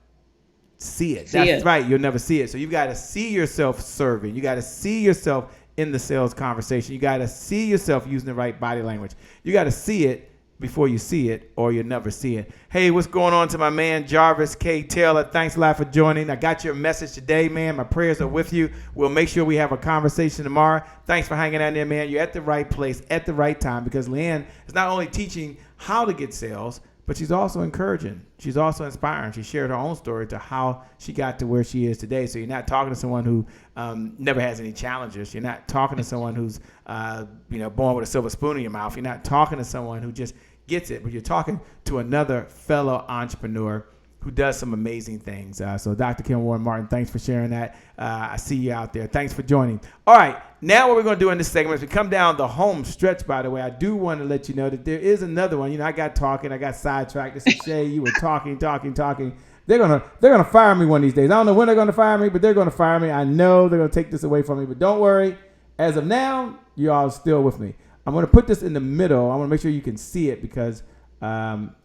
See it. That's right. You'll never see it. So you got to see yourself serving. You got to see yourself in the sales conversation. You got to see yourself using the right body language. You got to see it before you see it, or you'll never see it. Hey, what's going on to my man Jarvis K. Taylor? Thanks a lot for joining. I got your message today, man. My prayers are with you. We'll make sure we have a conversation tomorrow. Thanks for hanging out there, man. You're at the right place at the right time, because LeAnn is not only teaching how to get sales, but she's also encouraging. She's also inspiring. She shared her own story to how she got to where she is today. So you're not talking to someone who never has any challenges. You're not talking to someone who's born with a silver spoon in your mouth. You're not talking to someone who just gets it, but you're talking to another fellow entrepreneur who does some amazing things. So Dr. Kim Warren Martin, thanks for sharing that. I see you out there. Thanks for joining. All right, now what we're going to do in this segment is we come down the home stretch, by the way. I do want to let you know that there is another one. I got talking. I got sidetracked. This is Shay. You were talking. They're gonna fire me one of these days. I don't know when they're going to fire me, but they're going to fire me. I know they're going to take this away from me, but don't worry. As of now, you all are still with me. I'm going to put this in the middle. I want to make sure you can see it because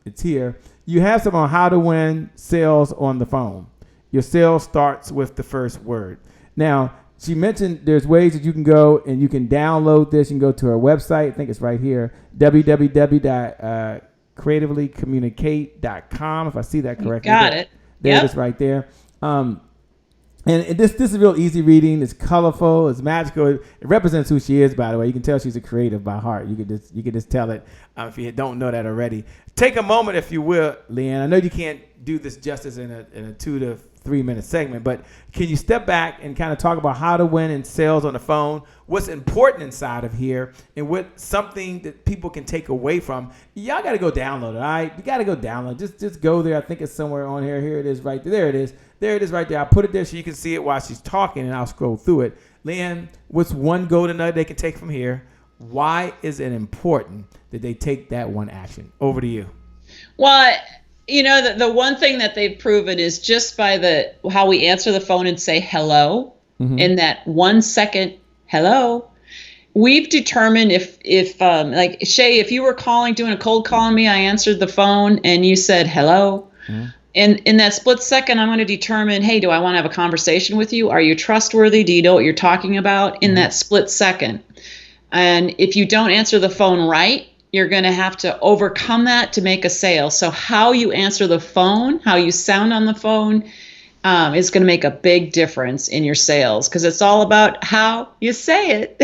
it's here. You have some on how to win sales on the phone. Your sales starts with the first word. Now, she mentioned there's ways that you can go and you can download this. You can go to her website. I think it's right here, www.creativelycommunicate.com, if I see that correctly. Got it. There it is right there. And this is real easy reading. It's colorful. It's magical. It represents who she is, by the way. You can tell she's a creative by heart. You can just tell it if you don't know that already. Take a moment, if you will, LeAnn. I know you can't do this justice in a 2 to 3 minute segment, but can you step back and kind of talk about how to win in sales on the phone? What's important inside of here, and what something that people can take away from? Y'all got to go download it. All right, you got to go download. Just go there. I think it's somewhere on here. Here it is, right there. There it is. There it is right there. I'll put it there so you can see it while she's talking, and I'll scroll through it. LeAnn, what's one golden nugget they can take from here? Why is it important that they take that one action? Over to you. Well, the one thing that they've proven is just by how we answer the phone and say hello, in that 1 second hello. We've determined if like Shay, if you were doing a cold call on me, I answered the phone and you said hello. And in that split second, I'm going to determine, hey, do I want to have a conversation with you? Are you trustworthy? Do you know what you're talking about? In that split second. And if you don't answer the phone right, you're going to have to overcome that to make a sale. So how you answer the phone, how you sound on the phone, is going to make a big difference in your sales, because it's all about how you say it.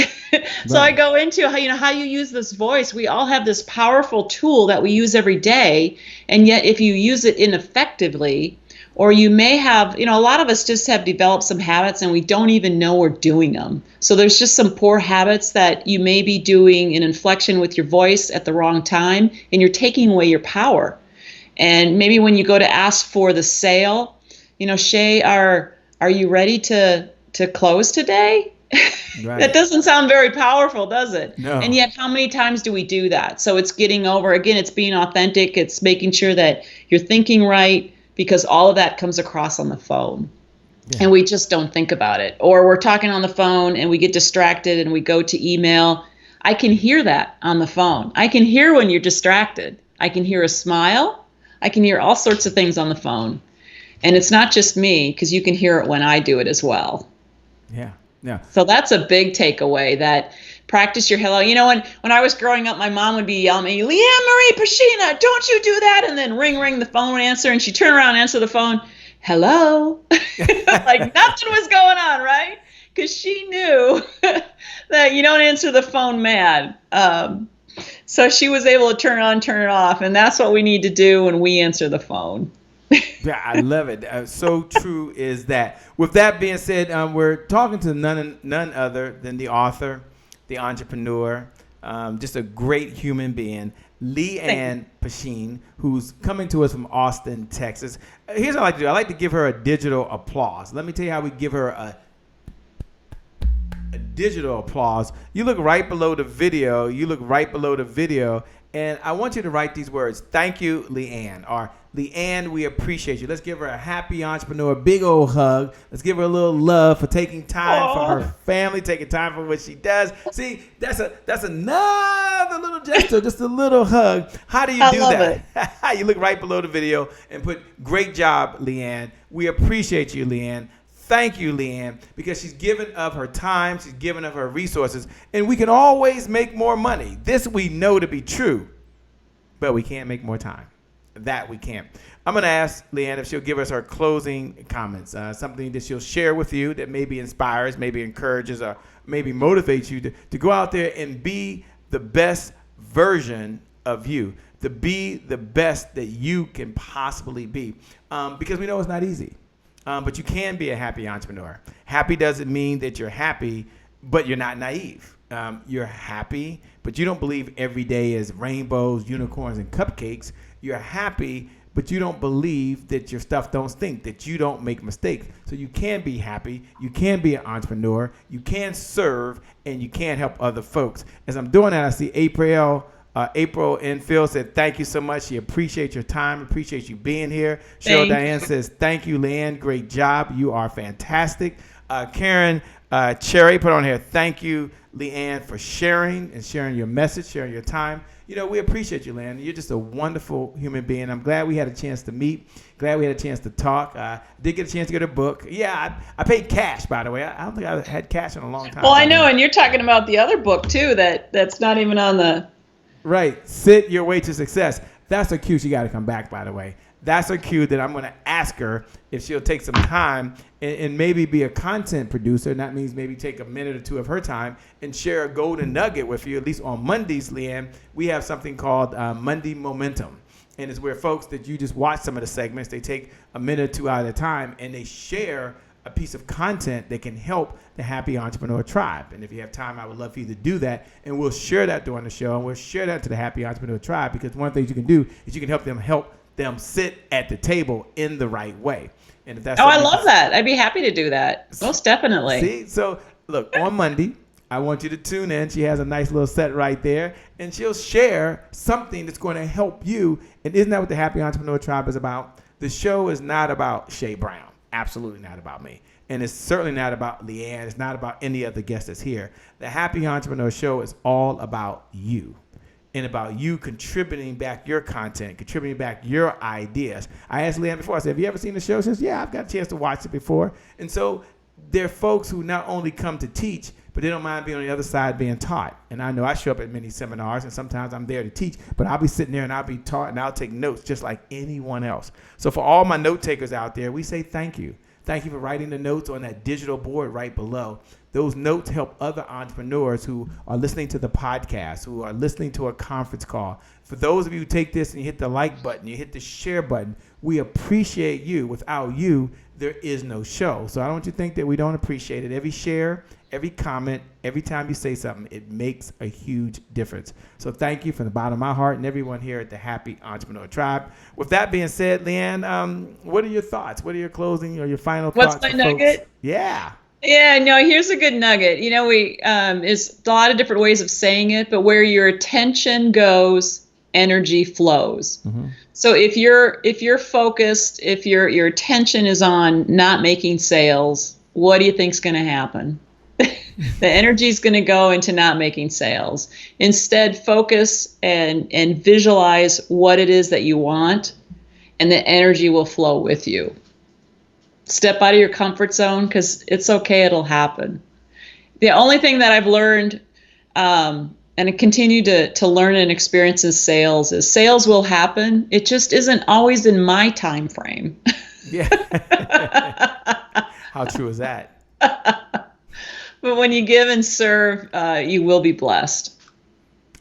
So I go into how you use this voice. We all have this powerful tool that we use every day, and yet if you use it ineffectively, or you may have, a lot of us just have developed some habits and we don't even know we're doing them. So there's just some poor habits that you may be doing an inflection with your voice at the wrong time, and you're taking away your power. And maybe when you go to ask for the sale, Shay, our are you ready to close today? Right. That doesn't sound very powerful, does it? No. And yet, how many times do we do that? So it's getting over, again, it's being authentic. It's making sure that you're thinking right, because all of that comes across on the phone. Yeah. And we just don't think about it. Or we're talking on the phone and we get distracted and we go to email. I can hear that on the phone. I can hear when you're distracted. I can hear a smile. I can hear all sorts of things on the phone. And it's not just me, because you can hear it when I do it as well. Yeah. Yeah. So that's a big takeaway, that practice your hello. You know, when I was growing up, my mom would be yelling at me, LeAnn Marie Pashina, don't you do that. And then ring, the phone would answer, and she'd turn around and answer the phone. Hello. Like nothing was going on, right? Because she knew that you don't answer the phone mad. So she was able to turn it on, turn it off. And that's what we need to do when we answer the phone. Yeah, I love it. So true is that. With that being said, we're talking to none other than the author, the entrepreneur, just a great human being, LeAnn Pashina, who's coming to us from Austin, Texas. Here's what I like to do. I like to give her a digital applause. Let me tell you how we give her a digital applause. You look right below the video. And I want you to write these words. Thank you, LeAnn. Or LeAnn, we appreciate you. Let's give her a happy entrepreneur, big old hug. Let's give her a little love for taking time from her family, taking time for what she does. See, that's another little gesture, just a little hug. How do you do that? You look right below the video and put, great job, LeAnn. We appreciate you, LeAnn. Thank you, LeAnn, because she's given of her time, she's given of her resources, and we can always make more money. This we know to be true, but we can't make more time. That we can't. I'm going to ask LeAnn if she'll give us her closing comments, something that she'll share with you that maybe inspires, maybe encourages, or maybe motivates you to go out there and be the best version of you, to be the best that you can possibly be, because we know it's not easy. But you can be a happy entrepreneur. Happy doesn't mean that you're happy, but you're not naive. You're happy, but you don't believe every day is rainbows, unicorns, and cupcakes. You're happy, but you don't believe that your stuff don't stink, that you don't make mistakes. So you can be happy, you can be an entrepreneur, you can serve, and you can help other folks. As I'm doing that, I see April and Phil said, thank you so much. She appreciates your time, appreciates you being here. Cheryl Diane says, thank you, LeAnn. Great job. You are fantastic. Karen Cherry put on here, thank you, LeAnn, for sharing your message, sharing your time. You know, we appreciate you, LeAnn. You're just a wonderful human being. I'm glad we had a chance to meet. Glad we had a chance to talk. Did get a chance to get a book. Yeah, I paid cash, by the way. I don't think I had cash in a long time. Well, I know, and you're talking about the other book, too, that's not even on the... Right. Sit Your Way to Success. That's her cue. She got to come back, by the way. That's her cue that I'm going to ask her if she'll take some time and maybe be a content producer. And that means maybe take a minute or two of her time and share a golden nugget with you. At least on Mondays, LeAnn, we have something called Monday Momentum. And it's where folks that you just watch some of the segments, they take a minute or two out of their time and they share a piece of content that can help the Happy Entrepreneur Tribe. And if you have time, I would love for you to do that. And we'll share that during the show. And we'll share that to the Happy Entrepreneur Tribe, because one of the things you can do is you can help them sit at the table in the right way. And if that's I love that. I'd be happy to do that. Most definitely. See, so look, on Monday, I want you to tune in. She has a nice little set right there, and she'll share something that's going to help you. And isn't that what the Happy Entrepreneur Tribe is about? The show is not about Shay Brown. Absolutely not about me. And it's certainly not about LeAnn. It's not about any other guest that's here. The Happy Entrepreneur Show is all about you, and about you contributing back your content, contributing back your ideas. I asked LeAnn before, I said, have you ever seen the show? She says, yeah, I've got a chance to watch it before. And so there are folks who not only come to teach, but they don't mind being on the other side being taught. And I know I show up at many seminars, and sometimes I'm there to teach, but I'll be sitting there and I'll be taught, and I'll take notes just like anyone else. So for all my note takers out there, we say thank you. Thank you for writing the notes on that digital board right below. Those notes help other entrepreneurs who are listening to the podcast, who are listening to a conference call. For those of you who take this and you hit the like button, you hit the share button, we appreciate you. Without you, there is no show. So I don't want you to think that we don't appreciate it. Every share, every comment, every time you say something, it makes a huge difference. So thank you from the bottom of my heart and everyone here at the Happy Entrepreneur Tribe. With that being said, LeAnn, what are your thoughts? What are your closing or your final thoughts? What's my nugget? Folks? Yeah. Yeah, no, here's a good nugget. You know, there's a lot of different ways of saying it, but where your attention goes, energy flows. Mm-hmm. So if you're focused, if your attention is on not making sales, what do you think's going to happen? The energy is going to go into not making sales. Instead, focus and visualize what it is that you want, and the energy will flow with you. Step out of your comfort zone, because it's okay, it'll happen. The only thing that I've learned, and I continue to learn and experience in sales, is sales will happen. It just isn't always in my time frame. Yeah. How true is that? But when you give and serve, you will be blessed.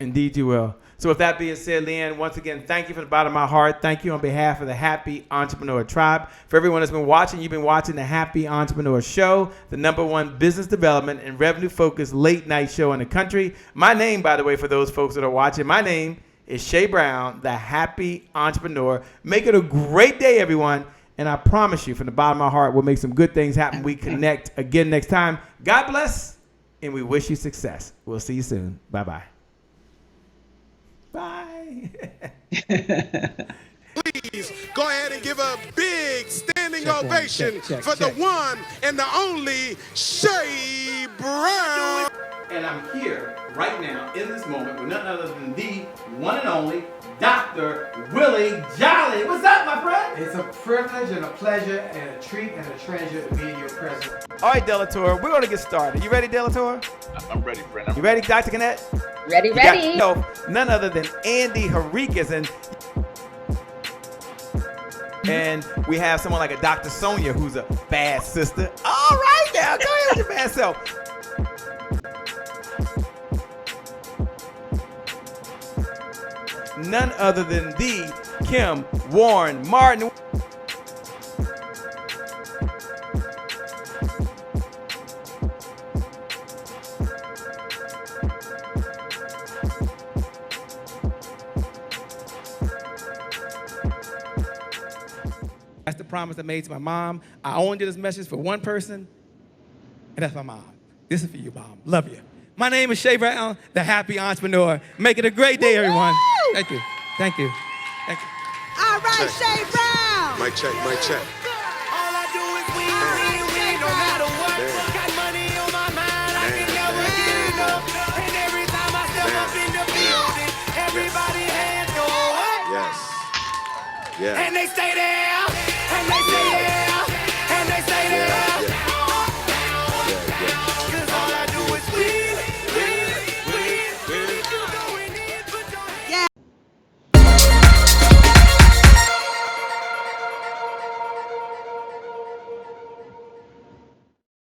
Indeed you will. So with that being said, LeAnn, once again, thank you from the bottom of my heart. Thank you on behalf of the Happy Entrepreneur Tribe. For everyone that's been watching, you've been watching the Happy Entrepreneur Show, the #1 business development and revenue-focused late-night show in the country. My name, by the way, for those folks that are watching, my name is Shay Brown, the Happy Entrepreneur. Make it a great day, everyone. And I promise you, from the bottom of my heart, we'll make some good things happen. We connect again next time. God bless, and we wish you success. We'll see you soon. Bye-bye. Bye. Please go ahead and give a big standing ovation for the one and the only Shay Brown. And I'm here right now in this moment with none other than the one and only Dr. Willie Jolly. What's up, my friend? It's a privilege and a pleasure and a treat and a treasure to be in your presence. All right, Delator, we're going to get started. You ready, Delator? I'm ready, friend. You ready, Dr. Connett? Ready. None other than Andy Henriquez. And we have someone like a Dr. Sonia, who's a bad sister. All right, now, go ahead with your bad self. None other than the Kim Warren Martin. That's the promise I made to my mom. I only did this message for one person, and that's my mom. This is for you, Mom. Love you. My name is Shay Brown, the Happy Entrepreneur. Make it a great day, everyone. Thank you. Thank you. Thank you. All right, Shay Brown. Mic check, mic check. All I do is win, no matter what. Got money on my mind, I can never get enough. And every time I step up in the building, everybody hands go up. Yes. Yeah. And they stay there.